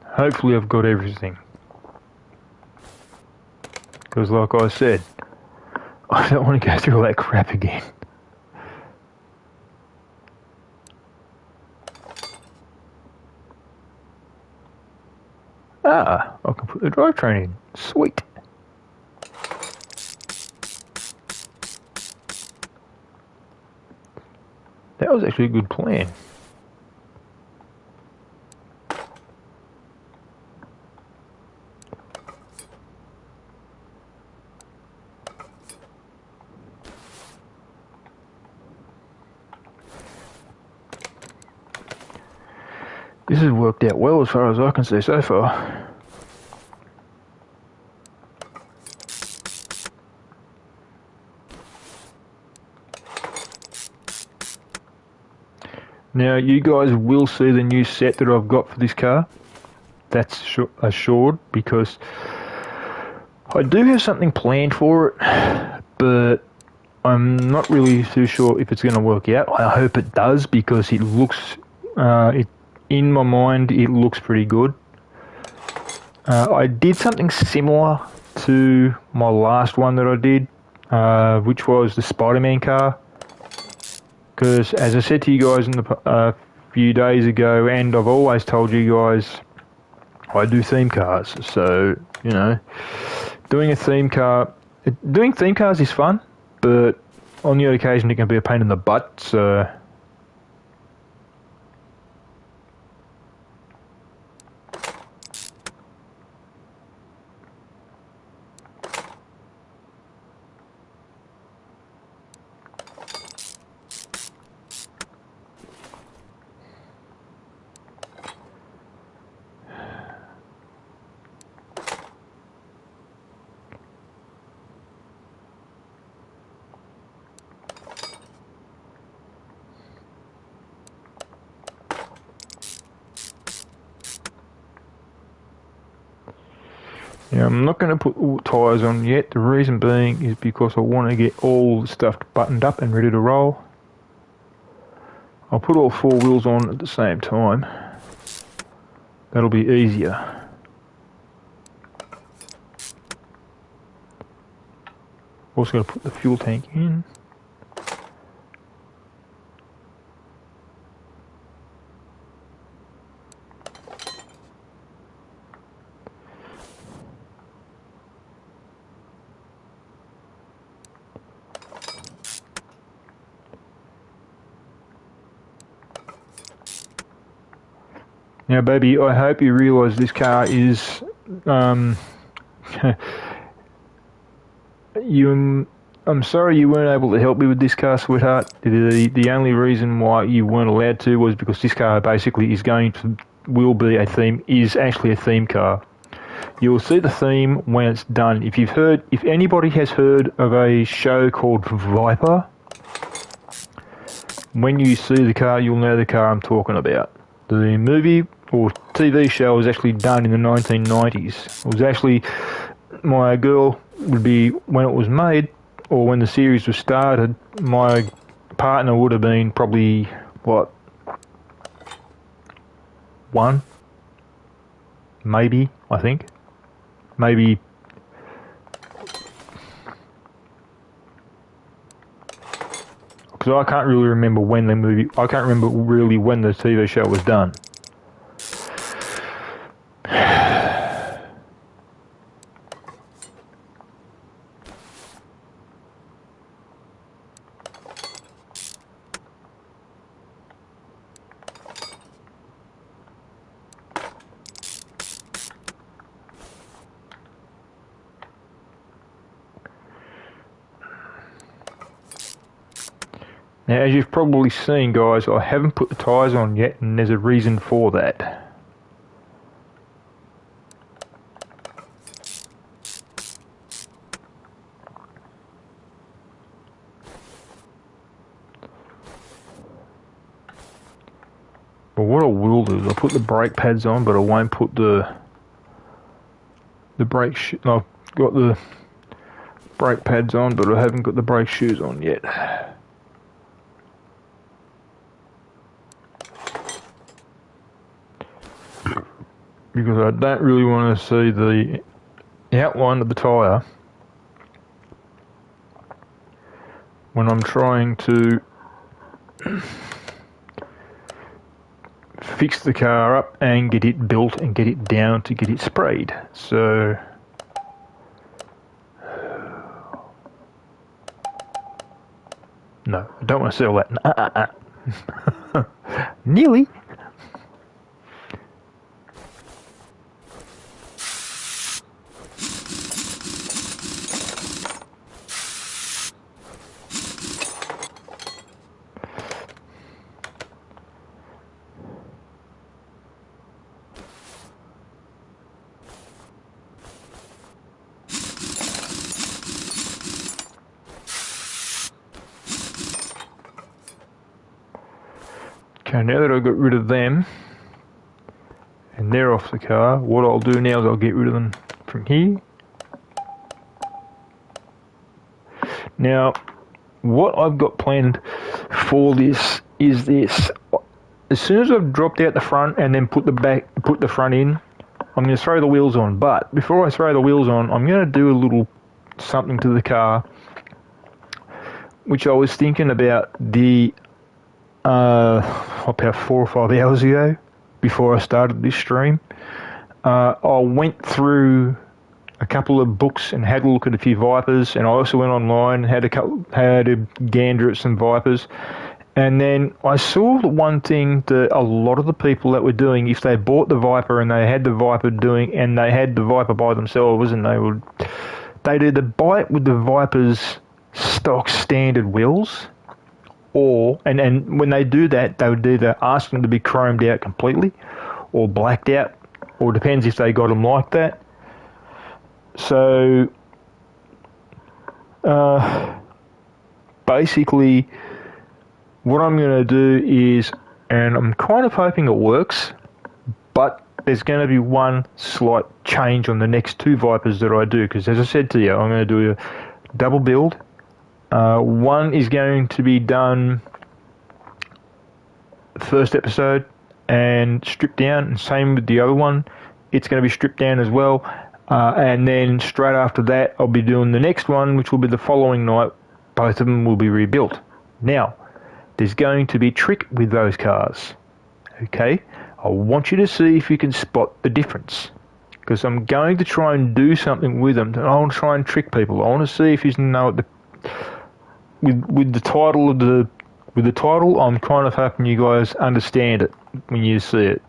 Hopefully I've got everything. Because like I said, I don't want to go through all that crap again. Ah, I can put the drivetrain in. Sweet. That was actually a good plan. This has worked out well as far as I can see so far. Now you guys will see the new set that I've got for this car. That's assured, because I do have something planned for it, but I'm not really too sure if it's going to work out. I hope it does, because it looks... in my mind, it looks pretty good. I did something similar to my last one that I did, which was the Spider-Man car. Because, as I said to you guys in the few days ago, and I've always told you guys, I do theme cars. So, you know, doing theme cars is fun, but on the odd occasion it can be a pain in the butt. So. Now, I'm not going to put all tyres on yet. The reason being is because I want to get all the stuff buttoned up and ready to roll. I'll put all four wheels on at the same time. That'll be easier. Also got to put the fuel tank in. Now, baby, I hope you realise this car is, I'm sorry you weren't able to help me with this car, sweetheart. The only reason why you weren't allowed to was because this car basically is actually a theme car. You'll see the theme when it's done. If anybody has heard of a show called Viper, when you see the car, you'll know the car I'm talking about. The movie or TV show was actually done in the 1990s. It was actually, my girl would be, when it was made, or when the series was started, my partner would have been probably, what, 1? Maybe, I think. Maybe. Because I can't really remember when I can't remember really when the TV show was done. Now, as you've probably seen, guys, I haven't put the tyres on yet, and there's a reason for that. But what I will do is I'll put the brake pads on, but I won't put the brake shoes. No, I've got the brake pads on, but I haven't got the brake shoes on yet. Because I don't really want to see the outline of the tyre when I'm trying to fix the car up and get it built and get it down to get it sprayed. So no, I don't want to sell that. Nearly. Okay, now that I've got rid of them, and they're off the car, what I'll do now is I'll get rid of them from here. Now, what I've got planned for this is this. As soon as I've dropped out the front and then put the front in, I'm going to throw the wheels on. But before I throw the wheels on, I'm going to do a little something to the car, which I was thinking about about 4 or 5 hours ago, before I started this stream. I went through a couple of books and had a look at a few Vipers, and I also went online and had a gander at some Vipers. And then I saw the one thing that a lot of the people that were doing, if they bought the Viper and they had the Viper by themselves, and they'd either buy it with the Viper's stock standard wheels, and when they do that, they would either ask them to be chromed out completely or blacked out, or depends if they got them like that. So basically what I'm going to do is, and I'm kind of hoping it works, but there's going to be one slight change on the next 2 Vipers that I do, because as I said to you, I'm going to do a double build. One is going to be done first episode and stripped down, and same with the other one. It's going to be stripped down as well. And then straight after that, I'll be doing the next one, which will be the following night. Both of them will be rebuilt. Now, there's going to be a trick with those cars. Okay? I want you to see if you can spot the difference, because I'm going to try and do something with them. I want to try and trick people. I want to see if you know what with the title, I'm kind of hoping you guys understand it when you see it.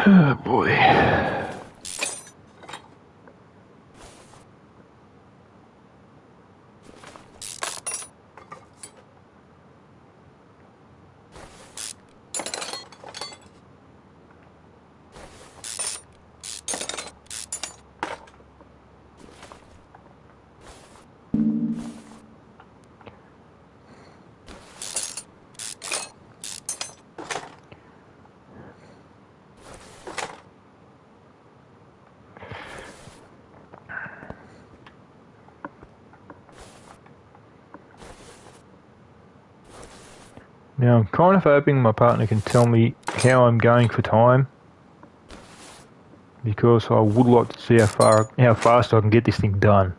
Oh boy. Now I'm kind of hoping my partner can tell me how I'm going for time, because I would like to see how fast I can get this thing done.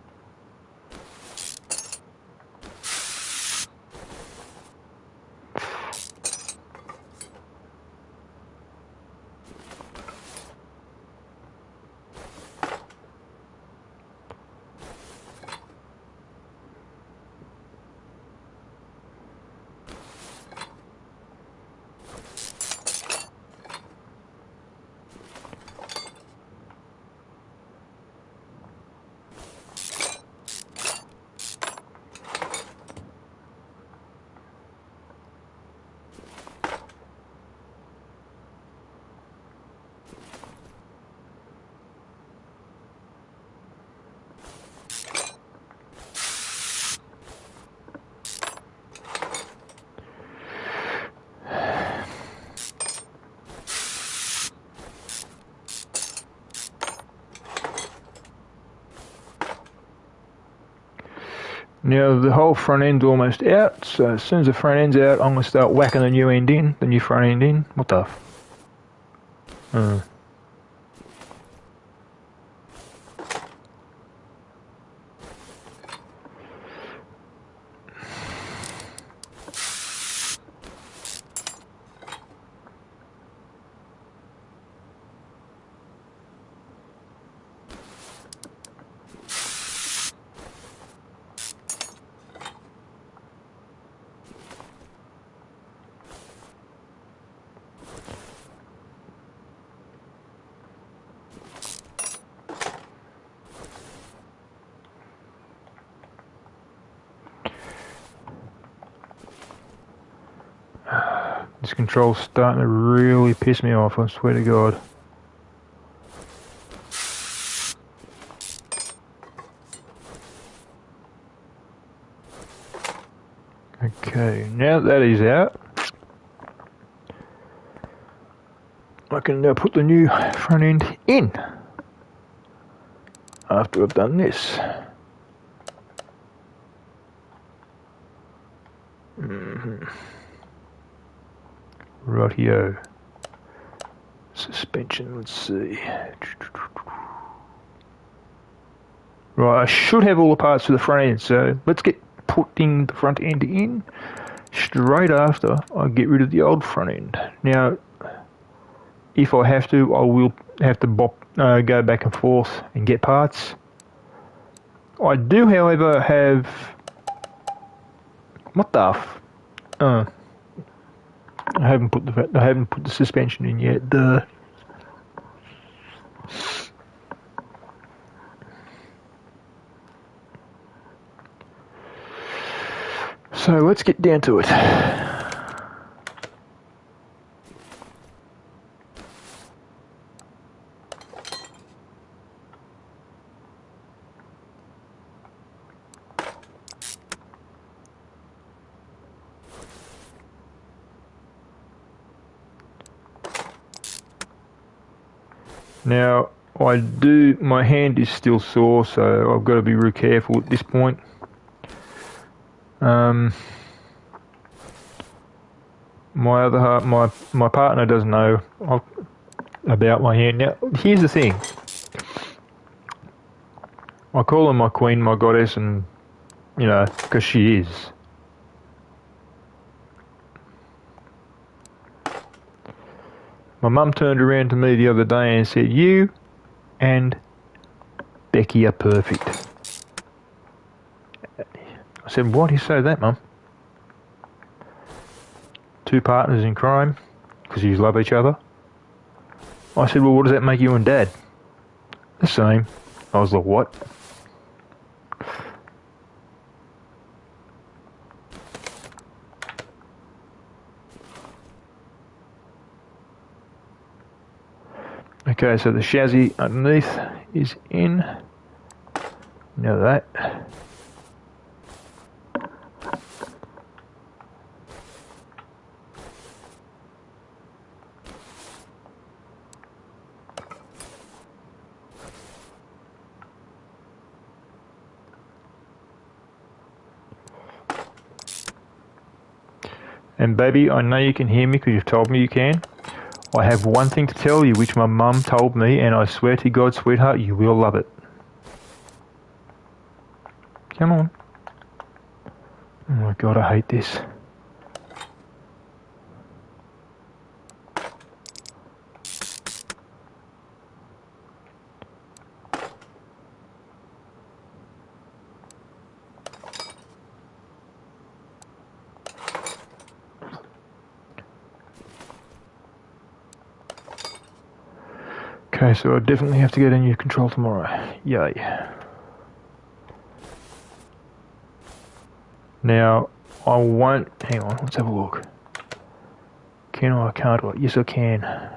Now the whole front end's almost out, so as soon as the front end's out, I'm going to start whacking the new end in, the new front end in. What the This control's starting to really piss me off, I swear to God. Okay, now that is out, I can now put the new front end in after I've done this. Rightio. Suspension, let's see. Right, I should have all the parts for the front end, so let's get putting the front end in straight after I get rid of the old front end. Now, if I have to, I will have to go back and forth and get parts. I do, however, have... What the I haven't put the suspension in yet. So let's get down to it. Now, my hand is still sore, so I've got to be real careful at this point. My other half, my partner doesn't know about my hand. Now, here's the thing. I call her my queen, my goddess, and, you know, because she is. My mum turned around to me the other day and said, "You and Becky are perfect." I said, "Why do you say that, Mum?" "Two partners in crime, because you love each other." I said, "Well, what does that make you and Dad?" "The same." I was like, "What?" Okay, so the chassis underneath is in. Now that. And baby, I know you can hear me because you've told me you can. I have one thing to tell you which my mum told me, and I swear to God, sweetheart, you will love it. Come on. Oh my God, I hate this. Okay, so I definitely have to get a new control tomorrow. Yay. Now, I won't... Hang on, let's have a look. Can I? Can't I? Yes, I can.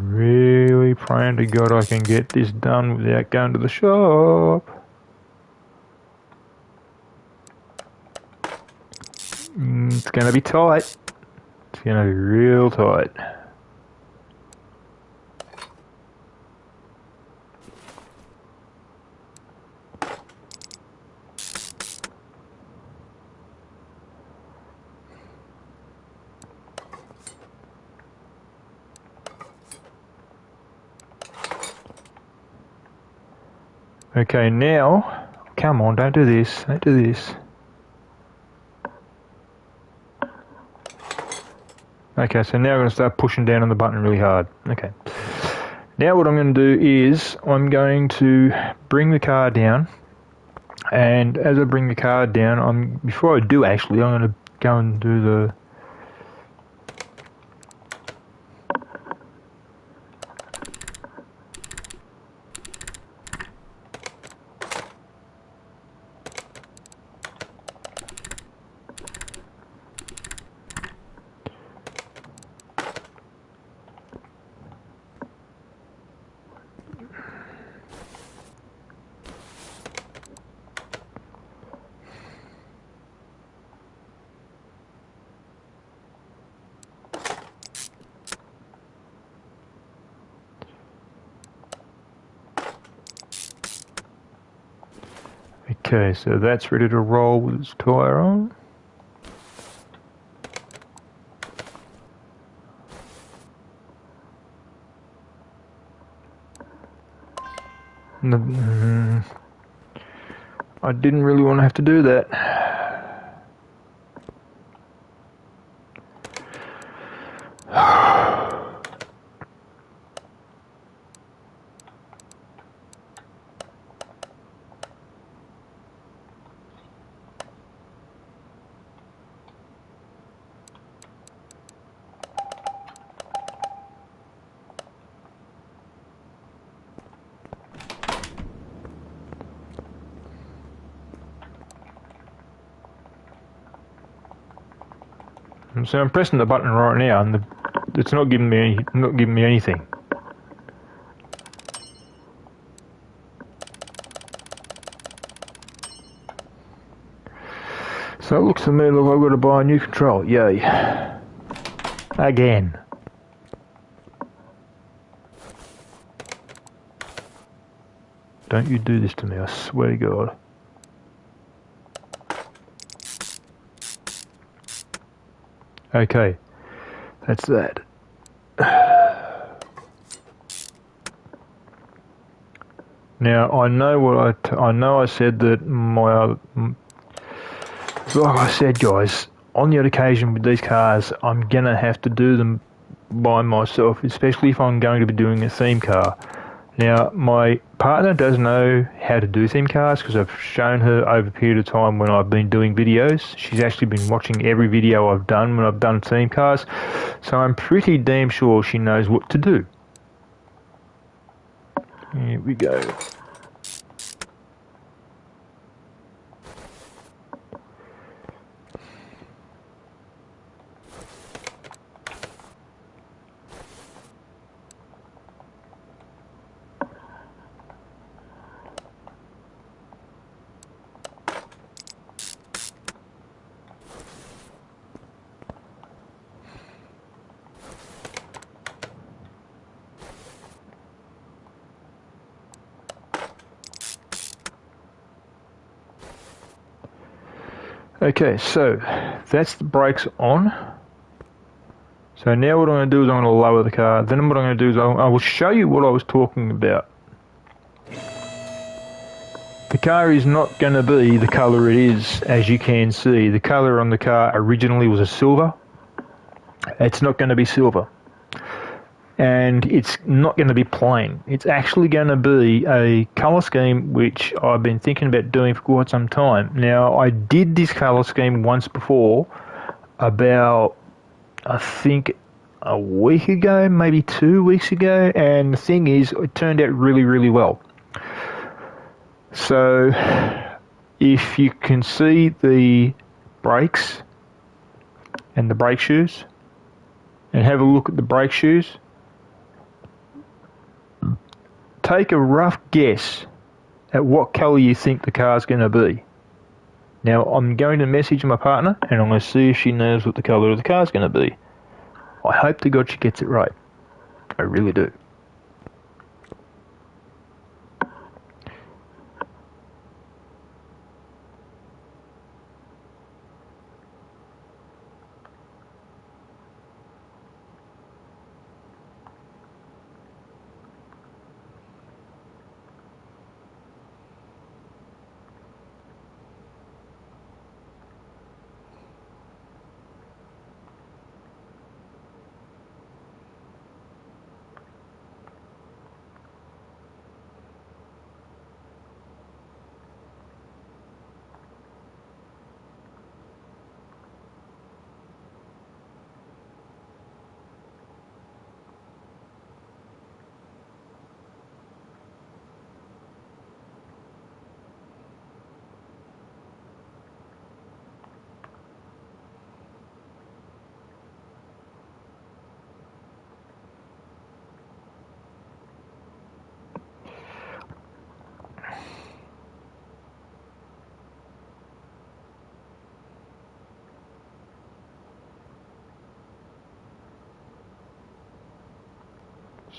Really praying to God I can get this done without going to the shop. It's going to be tight. It's going to be real tight. Okay, now, come on, don't do this, don't do this. Okay, so now I'm going to start pushing down on the button really hard. Okay. Now what I'm going to do is I'm going to bring the car down, and as I bring the car down, before I do actually, I'm going to go and do the... Okay, so that's ready to roll with its tyre on. I didn't really want to have to do that. So I'm pressing the button right now, and it's not giving me anything. So it looks to me like I've got to buy a new control. Yay! Again. Don't you do this to me! I swear to God. Okay, that's that. Now I know I said that like I said, guys, on the odd occasion with these cars, I'm gonna have to do them by myself, especially if I'm going to be doing a theme car. Now, my partner does know how to do theme cars because I've shown her over a period of time when I've been doing videos. She's actually been watching every video I've done when I've done theme cars, so I'm pretty damn sure she knows what to do. Here we go. Okay, so that's the brakes on. So now what I'm going to do is I'm going to lower the car. Then what I'm going to do is I will show you what I was talking about. The car is not going to be the colour it is, as you can see. The colour on the car originally was a silver. It's not going to be silver. And it's not going to be plain. It's actually going to be a colour scheme which I've been thinking about doing for quite some time. Now, I did this colour scheme once before, about, I think, a week ago, maybe 2 weeks ago, and the thing is, it turned out really, really well. So, if you can see the brakes and the brake shoes, and have a look at the brake shoes, take a rough guess at what colour you think the car's going to be. Now, I'm going to message my partner, and I'm going to see if she knows what the colour of the car's going to be. I hope to God she gets it right. I really do.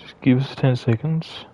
Just give us 10 seconds.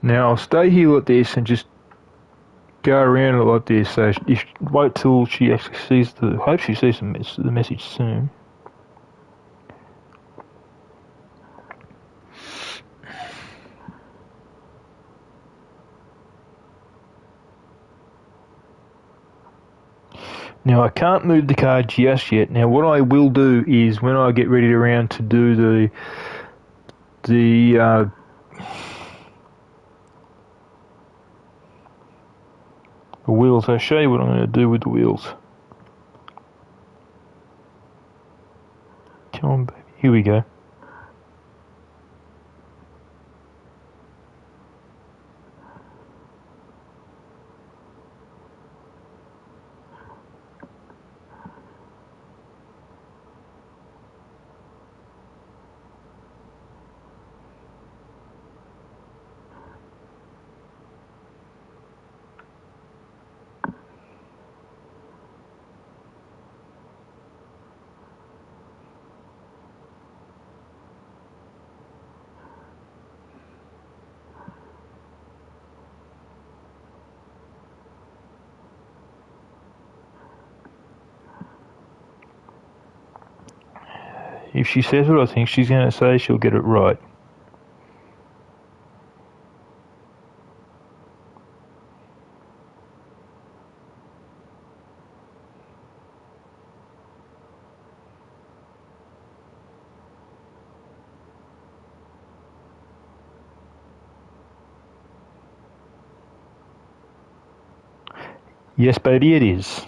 Now I'll stay here like this and just go around it like this. So if wait till she actually sees the. Hope she sees the message soon. Now I can't move the car just yet. Now what I will do is when I get ready around to do the wheels, I'll show you what I'm going to do with the wheels. Come on, baby. Here we go. If she says what I think she's going to say, she'll get it right. Yes, baby, it is.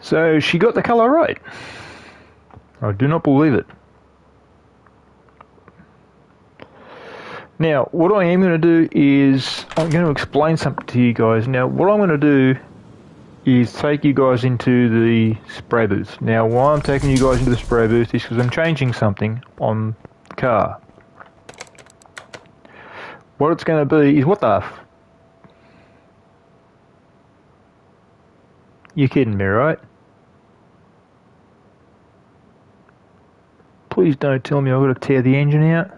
So she got the colour right. I do not believe it. Now, what I am going to do is I'm going to explain something to you guys. Now, what I'm going to do is take you guys into the spray booth. Now, why I'm taking you guys into the spray booth is because I'm changing something on the car. What it's going to be is what the You're kidding me, right? Please don't tell me I've got to tear the engine out.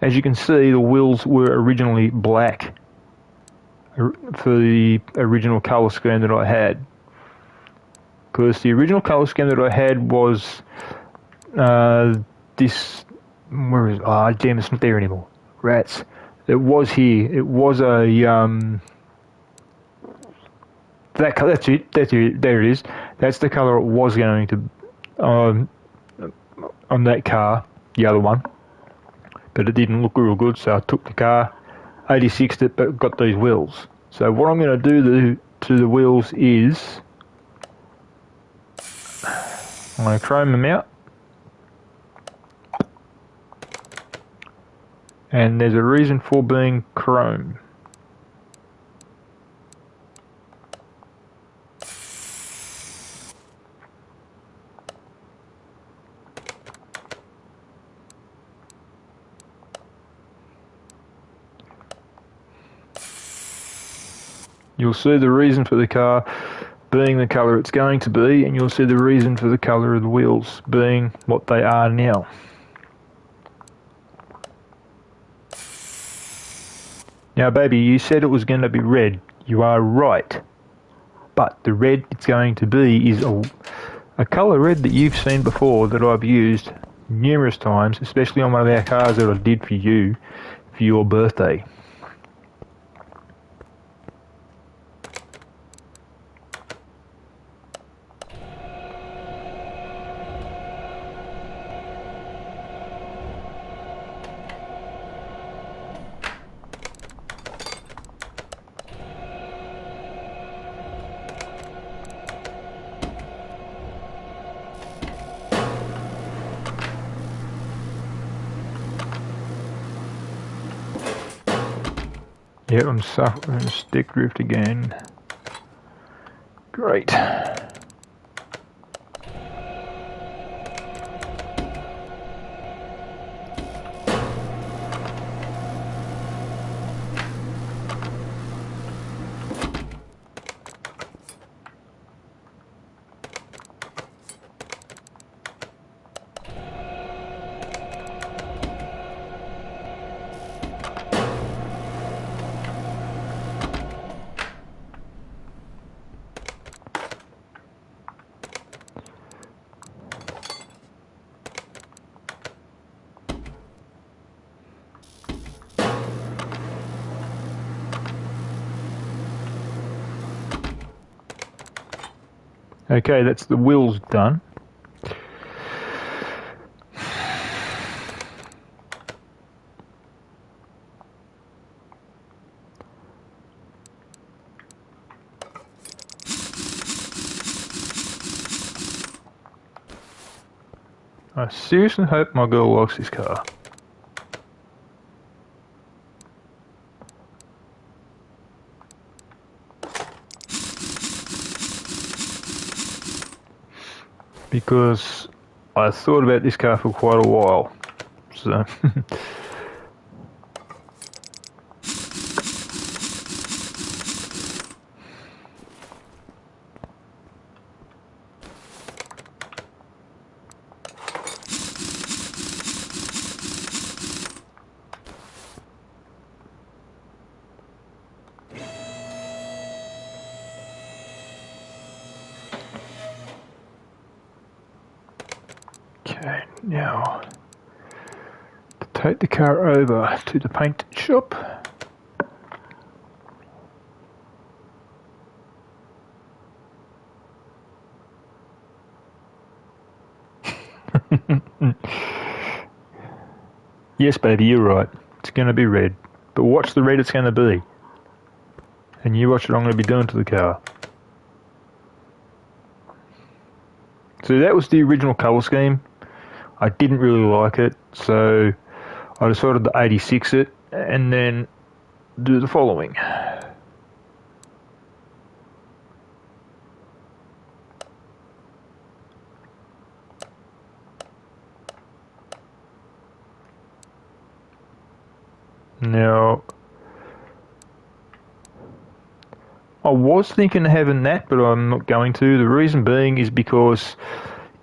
As you can see, the wheels were originally black for the original colour scheme that I had. Because the original colour scheme that I had was this... Where is it? Oh, damn, it's not there anymore. Rats. It was here. It was a... That's it. There it is. That's the colour it was going to on that car, the other one. But it didn't look real good, so I took the car, 86'd it, but got these wheels. So what I'm going to do to the wheels is I'm going to chrome them out. And there's a reason for being chrome. You'll see the reason for the car being the colour it's going to be, and you'll see the reason for the colour of the wheels being what they are now. Now, baby, you said it was going to be red. You are right. But the red it's going to be is a colour red that you've seen before that I've used numerous times, especially on one of our cars that I did for you for your birthday. Yep, I'm suffering stick drift again. Great. Okay, that's the wheels done. I seriously hope my girl likes this car. Because I thought about this car for quite a while. So Okay, now to take the car over to the paint shop. Yes, baby, you're right. It's going to be red. But watch the red it's going to be. And you watch what I'm going to be doing to the car. So that was the original colour scheme. I didn't really like it, so I decided to 86 it and then do the following. Now, I was thinking of having that, but I'm not going to. The reason being is because,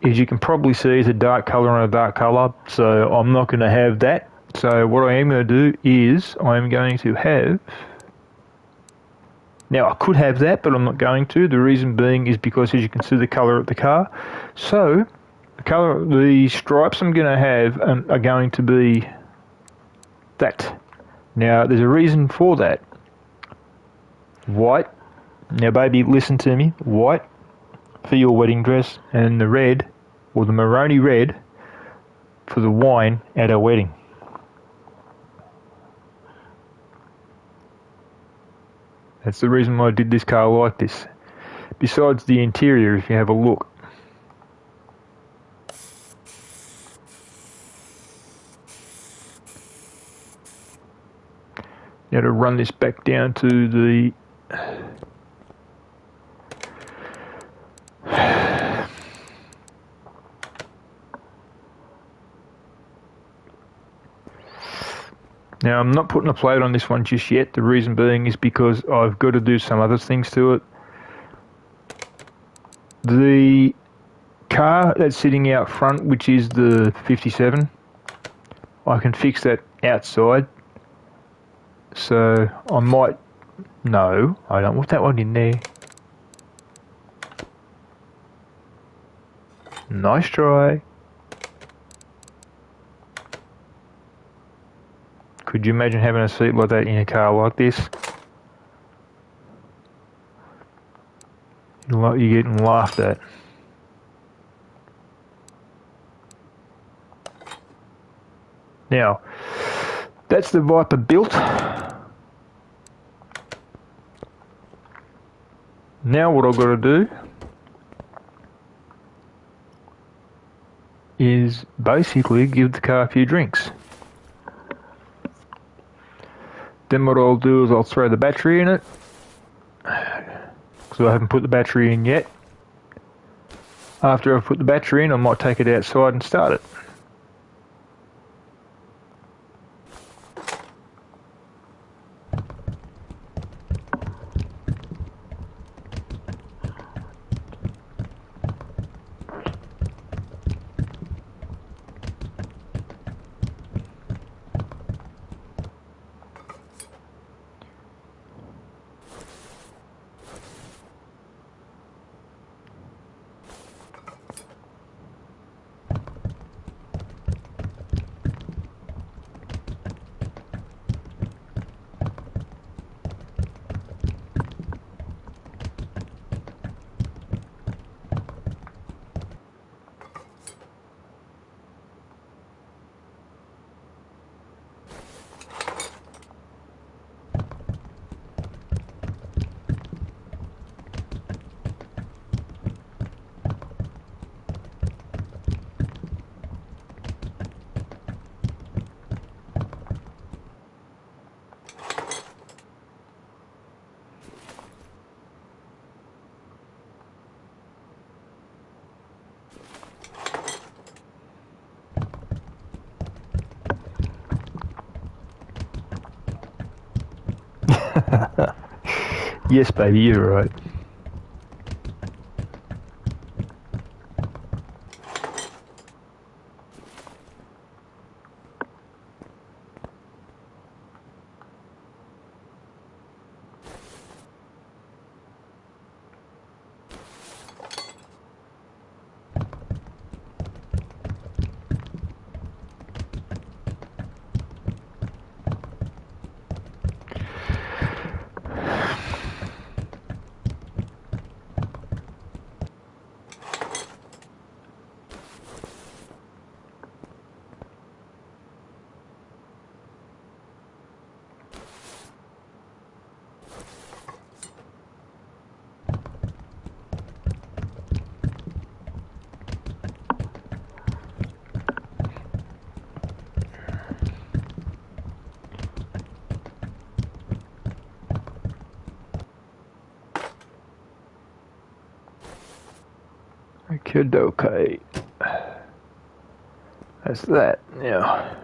as you can probably see, it's a dark colour on a dark colour, so I'm not going to have that. So what I am going to do is I'm going to have... Now, I could have that, but I'm not going to. The reason being is because, as you can see, the colour of the car. So, the stripes I'm going to have are going to be that. Now, there's a reason for that. White. Now, baby, listen to me. White for your wedding dress and the red, or the maroony red, for the wine at our wedding. That's the reason why I did this car like this. Besides the interior, if you have a look. Now to run this back down to the... Now I'm not putting a plate on this one just yet. The reason being is because I've got to do some other things to it. The car that's sitting out front, which is the 57, I can fix that outside. So I might... No, I don't want that one in there. Nice try. Could you imagine having a seat like that in a car like this? You're getting laughed at. Now, that's the Viper built. Now what I've got to do is basically give the car a few drinks. Then what I'll do is I'll throw the battery in it, because I haven't put the battery in yet. After I've put the battery in, I might take it outside and start it. Yes, baby, you're right. Should okay. That's that. Now.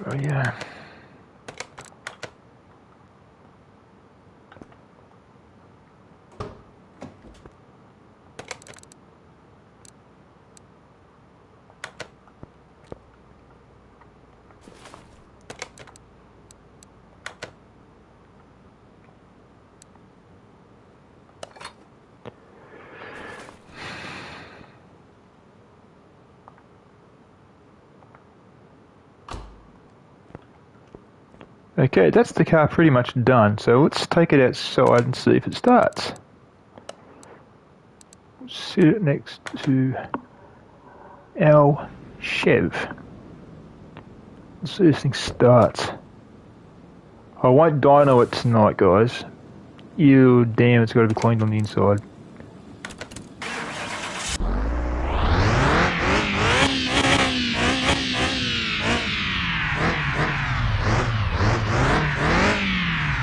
Oh yeah. Okay, that's the car pretty much done, so let's take it outside and see if it starts. Sit it next to our Chev. Let's see if this thing starts. I won't dyno it tonight, guys. You damn, it's got to be cleaned on the inside.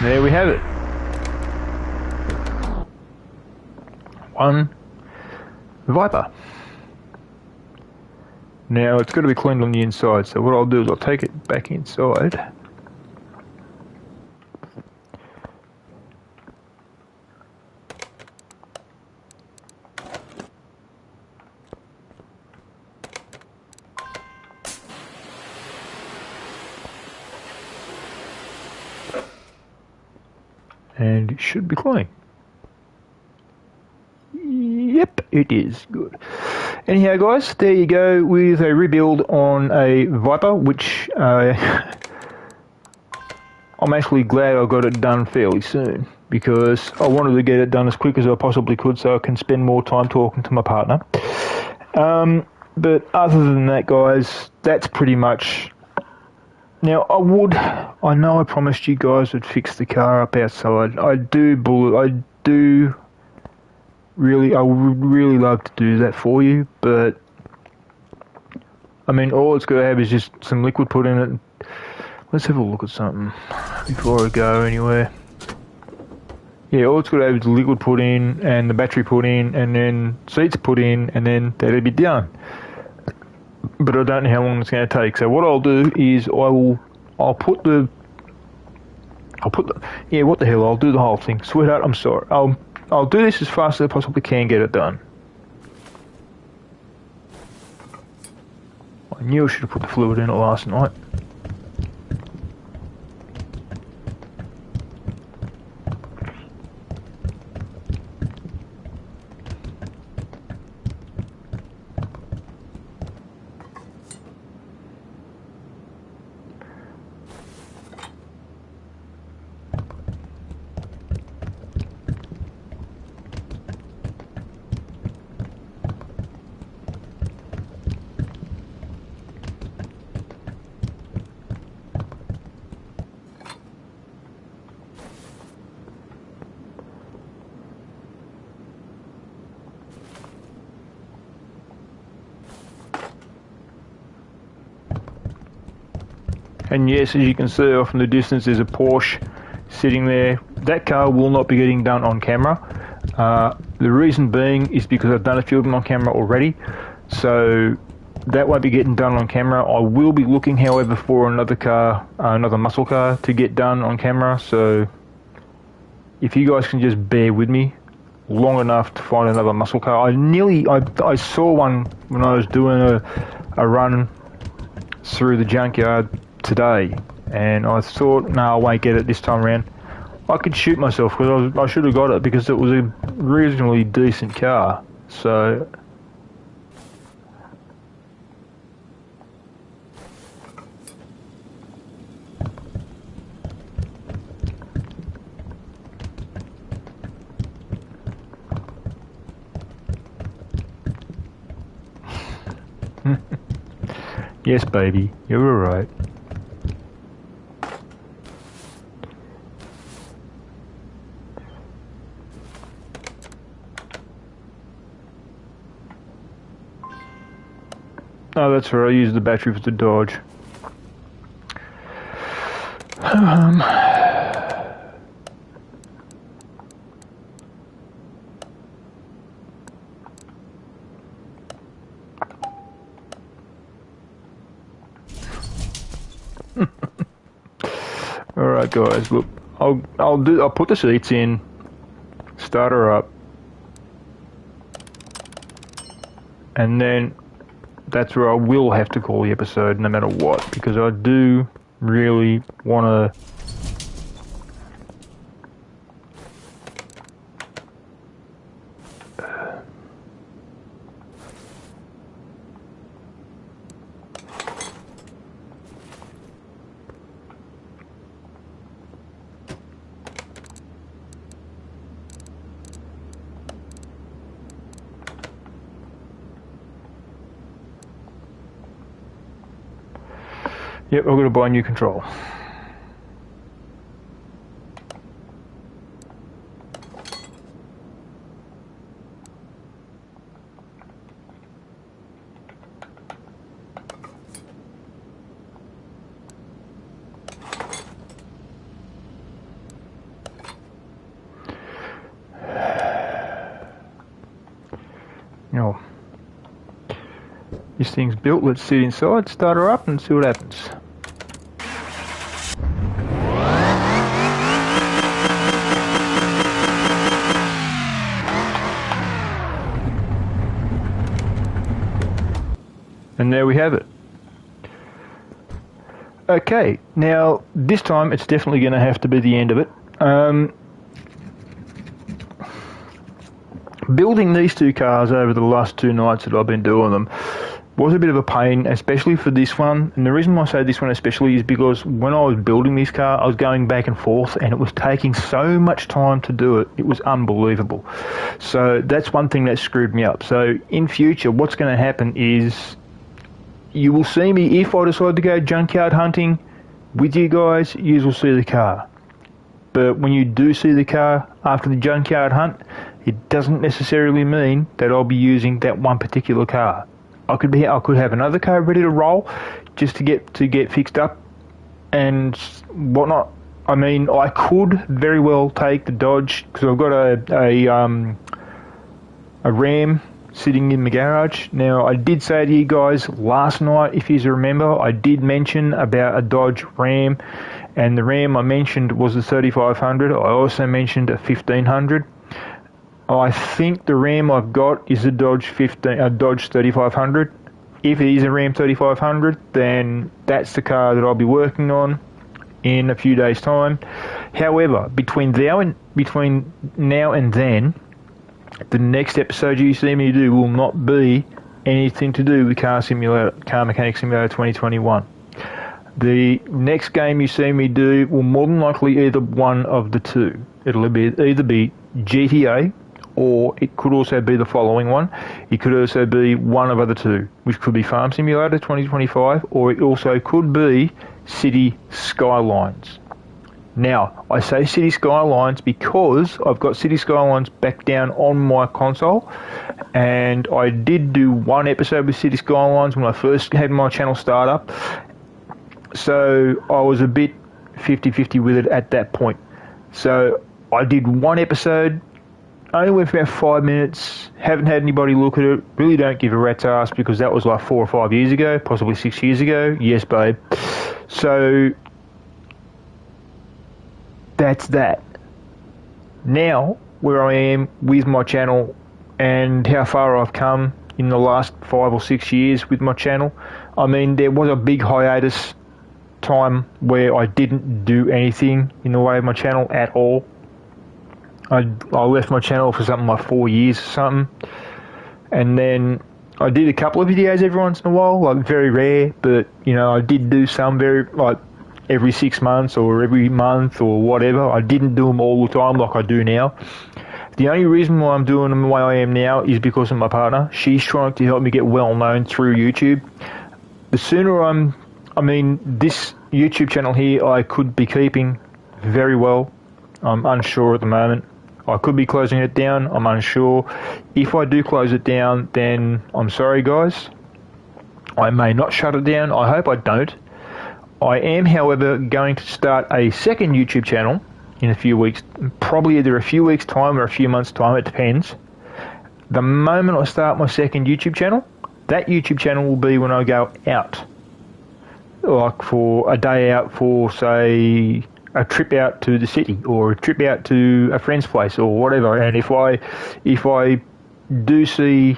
There we have it. One Viper. Now it's got to be cleaned on the inside, so what I'll do is I'll take it back inside. And it should be clean. Yep, it is. Good. Anyhow, guys, there you go with a rebuild on a Viper, which I'm actually glad I got it done fairly soon, because I wanted to get it done as quick as I possibly could so I can spend more time talking to my partner. But other than that, guys, that's pretty much... Now, I know I promised you guys I'd fix the car up outside. I would really love to do that for you, but I mean, all it's got to have is just some liquid put in it. Let's have a look at something before I go anywhere. Yeah, all it's got to have is liquid put in, and the battery put in, and then seats put in, and then that'll be done. But I don't know how long it's going to take. So what I'll do is I'll put the yeah, what the hell, I'll do the whole thing. Sweetheart, I'm sorry. I'll do this as fast as I possibly can get it done. I knew I should have put the fluid in it last night. And yes, as you can see off in the distance, there's a Porsche sitting there. That car will not be getting done on camera. The reason being is because I've done a few of them on camera already, so that won't be getting done on camera. I will be looking, however, for another car, another muscle car to get done on camera, so if you guys can just bear with me long enough to find another muscle car. I saw one when I was doing a run through the junkyard today, and I thought, no, I won't get it this time around. I could shoot myself because I should have got it because it was a reasonably decent car. So yes, baby, you're alright. Oh, that's right, I used the battery for the Dodge. Alright guys, look, I'll put the seats in, start her up, and then that's where I will have to call the episode no matter what, because I do really want to Yep, I've got to buy a new control. Now, this thing's built, let's sit inside, start her up and see what happens. And there we have it. Okay, now this time it's definitely going to have to be the end of it. Building these two cars over the last 2 nights that I've been doing them was a bit of a pain, especially for this one. And the reason why I say this one especially is because when I was building this car, I was going back and forth and it was taking so much time to do it. It was unbelievable. So that's one thing that screwed me up. So in future, what's going to happen is you will see me, if I decide to go junkyard hunting with you guys, you will see the car. But when you do see the car after the junkyard hunt, it doesn't necessarily mean that I'll be using that one particular car. I could have another car ready to roll just to get fixed up and whatnot. I mean, I could very well take the Dodge because I've got a Ram sitting in the garage. Now, I did say to you guys last night, if you remember, I did mention about a Dodge Ram, and the Ram I mentioned was the 3500. I also mentioned a 1500. I think the Ram I've got is a Dodge 3500. If it is a Ram 3500, then that's the car that I'll be working on in a few days' time. However, between now and then, the next episode you see me do will not be anything to do with Car Mechanic Simulator 2021. The next game you see me do will more than likely either one of the two. It'll either be GTA, or it could also be the following one. It could also be one of the two, which could be Farm Simulator 2025, or it also could be City Skylines. Now, I say City Skylines because I've got City Skylines back down on my console, and I did do one episode with City Skylines when I first had my channel start up, so I was a bit 50-50 with it at that point. So I did one episode, only went for about 5 minutes, haven't had anybody look at it, really don't give a rat's ass because that was like 4 or 5 years ago, possibly 6 years ago. Yes, babe. So that's that. Now, where I am with my channel and how far I've come in the last 5 or 6 years with my channel, I mean, there was a big hiatus time where I didn't do anything in the way of my channel at all. I left my channel for something like 4 years or something, and then I did a couple of videos every once in a while, like very rare, but you know, I did do some like every 6 months or every month or whatever. I didn't do them all the time like I do now. The only reason why I'm doing them the way I am now is because of my partner. She's trying to help me get well known through YouTube. The sooner this YouTube channel here I could be keeping very well. I'm unsure at the moment. I could be closing it down. I'm unsure. If I do close it down, then I'm sorry, guys. I may not shut it down. I hope I don't. I am, however, going to start a second YouTube channel in a few weeks, probably either a few weeks' time or a few months' time. It depends. The moment I start my second YouTube channel, that YouTube channel will be when I go out. like for a day out for, say, a trip out to the city or a trip out to a friend's place or whatever. And if I do see,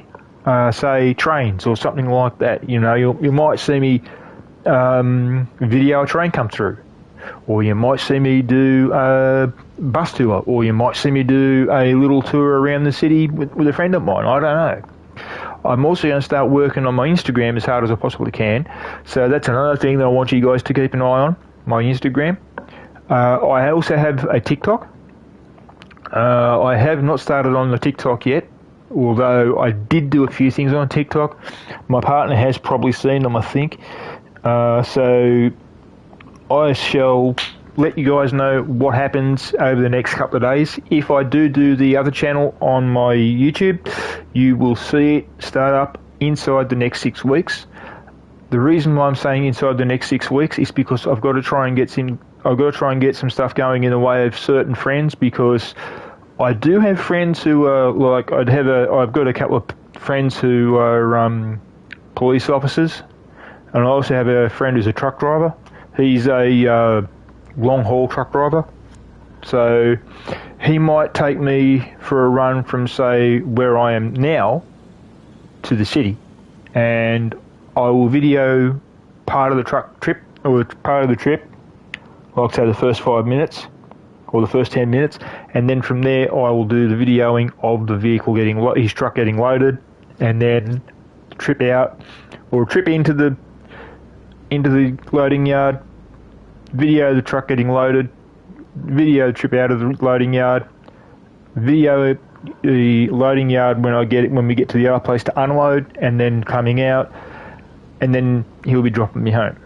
say, trains or something like that, you know, you might see me video a train come through, or you might see me do a bus tour, or you might see me do a little tour around the city with a friend of mine. I don't know. I'm also going to start working on my Instagram as hard as I possibly can. So that's another thing that I want you guys to keep an eye on, my Instagram. I also have a TikTok. I have not started on the TikTok yet, although I did do a few things on TikTok. My partner has probably seen them, I think. So I shall let you guys know what happens over the next couple of days. If I do the other channel on my YouTube, you will see it start up inside the next 6 weeks. The reason why I'm saying inside the next 6 weeks is because I've got to try and get some stuff going in the way of certain friends, because I do have friends who are like, I've got a couple of friends who are police officers, and I also have a friend who's a truck driver. He's a long haul truck driver, so he might take me for a run from, say, where I am now to the city, and I will video part of the truck trip, or part of the trip, like say the first 5 minutes or the first 10 minutes, and then from there I will do the videoing of the vehicle his truck getting loaded, and then trip out or trip into the loading yard, video the truck getting loaded, video the trip out of the loading yard, video the loading yard when we get to the other place to unload, and then coming out, and then he'll be dropping me home.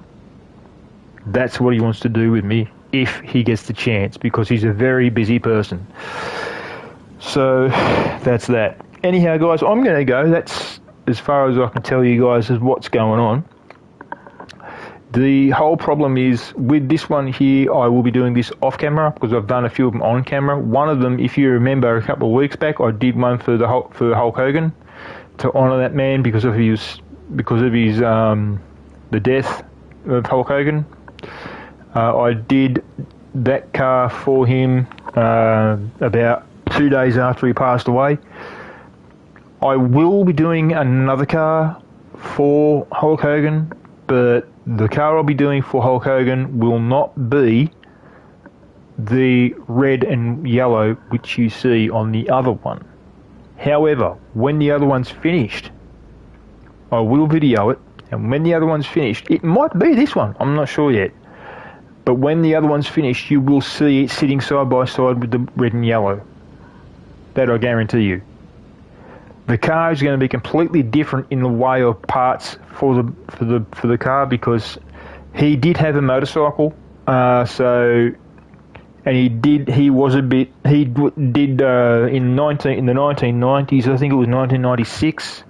That's what he wants to do with me if he gets the chance, because he's a very busy person. So that's that. Anyhow, guys, I'm going to go. That's as far as I can tell you guys as what's going on. The whole problem is with this one here, I will be doing this off camera because I've done a few of them on camera. One of them, if you remember, a couple of weeks back, I did one for Hulk Hogan to honour that man because of his the death of Hulk Hogan. I did that car for him about 2 days after he passed away. I will be doing another car for Hulk Hogan, but the car I'll be doing for Hulk Hogan will not be the red and yellow which you see on the other one. However, when the other one's finished, I will video it, and when the other one's finished, it might be this one, I'm not sure yet, but when the other one's finished, you will see it sitting side by side with the red and yellow. That I guarantee you. The car is going to be completely different in the way of parts for the car, because he did have a motorcycle, and he did in the 1990s, I think it was 1996.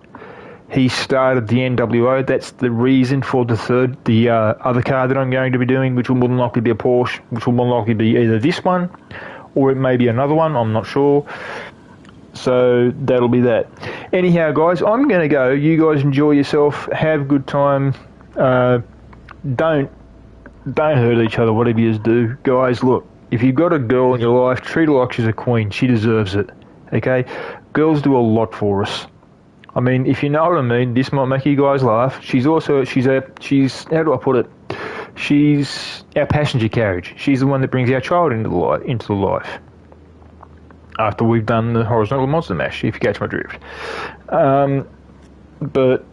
He started the NWO. That's the reason for the other car that I'm going to be doing, which will more than likely be a Porsche, which will more likely be either this one or it may be another one. I'm not sure. So that'll be that. Anyhow, guys, I'm going to go. You guys enjoy yourself. Have a good time. Don't hurt each other, whatever you do. Guys, look, if you've got a girl in your life, treat her like she's a queen. She deserves it. Okay? Girls do a lot for us. I mean, if you know what I mean, this might make you guys laugh. She's how do I put it? She's our passenger carriage. She's the one that brings our child into the life. After we've done the horizontal monster mash, if you catch my drift. But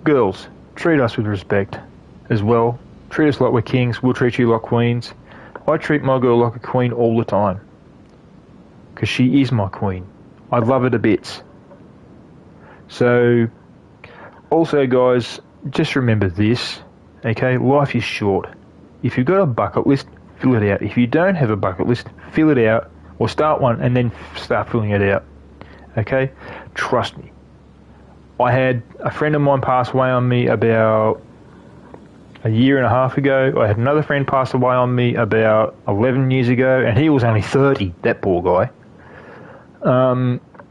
girls, treat us with respect as well. Treat us like we're kings. We'll treat you like queens. I treat my girl like a queen all the time, because she is my queen. I love her to bits. So, also, guys, just remember this, okay? Life is short. If you've got a bucket list, fill it out. If you don't have a bucket list, fill it out, or start one and then start filling it out, okay? Trust me. I had a friend of mine pass away on me about a year and a half ago. I had another friend pass away on me about 11 years ago, and he was only 30, that poor guy.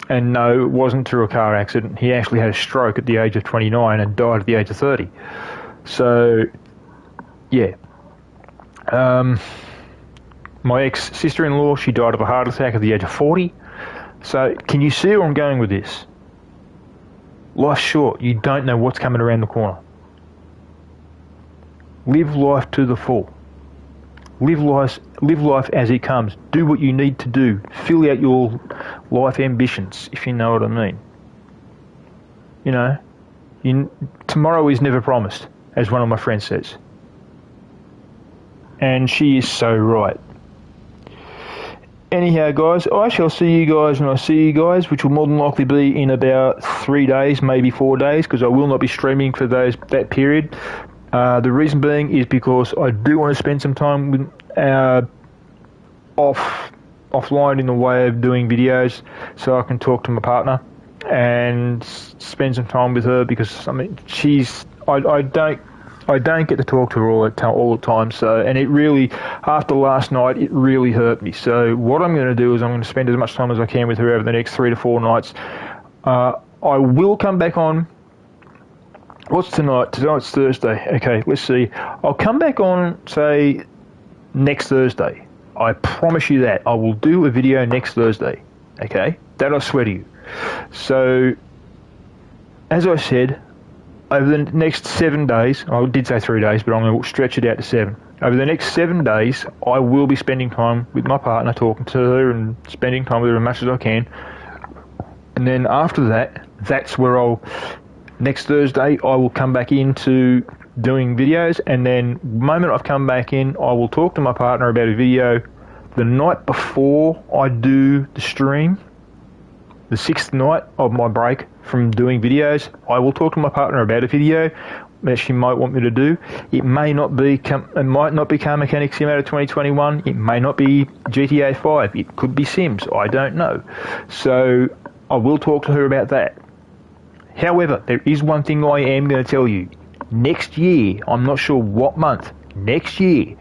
And no, it wasn't through a car accident. He actually had a stroke at the age of 29 and died at the age of 30. So, yeah. My ex-sister-in-law, she died of a heart attack at the age of 40. So, can you see where I'm going with this? Life's short. You don't know what's coming around the corner. Live life to the full. Live life as it comes. Do what you need to do. Fill out your life ambitions, if you know what I mean. You know, tomorrow is never promised, as one of my friends says. And she is so right. Anyhow, guys, I shall see you guys when I see you guys, which will more than likely be in about 3 days, maybe 4 days, because I will not be streaming for that period. The reason being is because I do want to spend some time with offline in the way of doing videos, so I can talk to my partner and spend some time with her, because I mean I don't get to talk to her all the time. So, and it really, after last night, it really hurt me. So what I'm going to do is I'm going to spend as much time as I can with her over the next 3 to 4 nights. I will come back on. What's tonight? Tonight's Thursday. Okay, let's see. I'll come back on, say, next Thursday. I promise you that. I will do a video next Thursday. Okay? That I swear to you. So, as I said, over the next 7 days, I did say 3 days, but I'm going to stretch it out to 7. Over the next 7 days, I will be spending time with my partner, talking to her and spending time with her as much as I can. And then after that, that's where next Thursday, I will come back into doing videos, and then the moment I've come back in, I will talk to my partner about a video. The night before I do the stream, the 6th night of my break from doing videos, I will talk to my partner about a video that she might want me to do. It might not be Car Mechanic Simulator 2021. It may not be GTA 5. It could be Sims. I don't know. So I will talk to her about that. However, there is one thing I am going to tell you. Next year, I'm not sure what month, next year,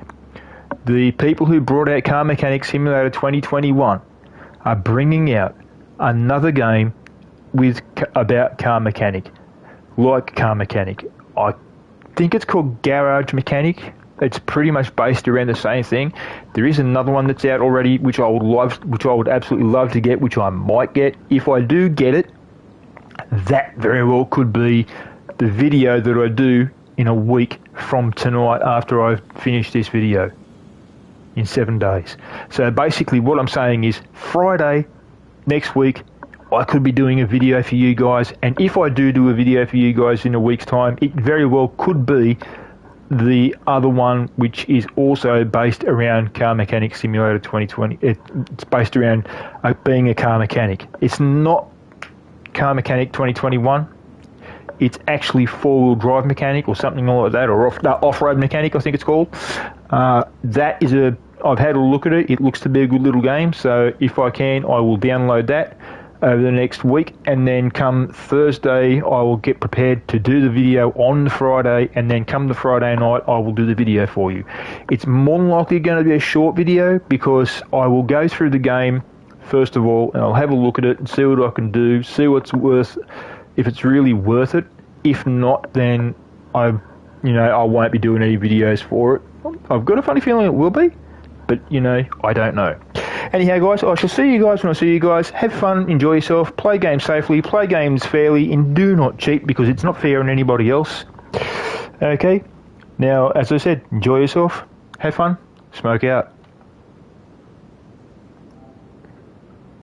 the people who brought out Car Mechanic Simulator 2021 are bringing out another game about car mechanic, like Car Mechanic. I think it's called Garage Mechanic. It's pretty much based around the same thing. There is another one that's out already, which I would absolutely love to get, which I might get. If I do get it, that very well could be the video that I do in a week from tonight after I've finished this video in 7 days. So basically what I'm saying is Friday next week I could be doing a video for you guys, and if I do a video for you guys in a week's time, it very well could be the other one, which is also based around Car Mechanic Simulator 2020. It's based around being a car mechanic. It's not Car Mechanic 2021. It's actually four-wheel drive mechanic or something like that, or off-road mechanic, I think it's called. I've had a look at it. It looks to be a good little game. So if I can, I will download that over the next week, and then come Thursday, I will get prepared to do the video on the Friday, and then come the Friday night, I will do the video for you. It's more than likely going to be a short video, because I will go through the game first of all, and I'll have a look at it and see what I can do, see what's worth, if it's really worth it. If not, then I won't be doing any videos for it. I've got a funny feeling it will be, but I don't know. Anyhow, guys, I shall see you guys when I see you guys. Have fun, enjoy yourself, play games safely, play games fairly, and do not cheat, because it's not fair on anybody else. Okay? Now, as I said, enjoy yourself, have fun, smoke out.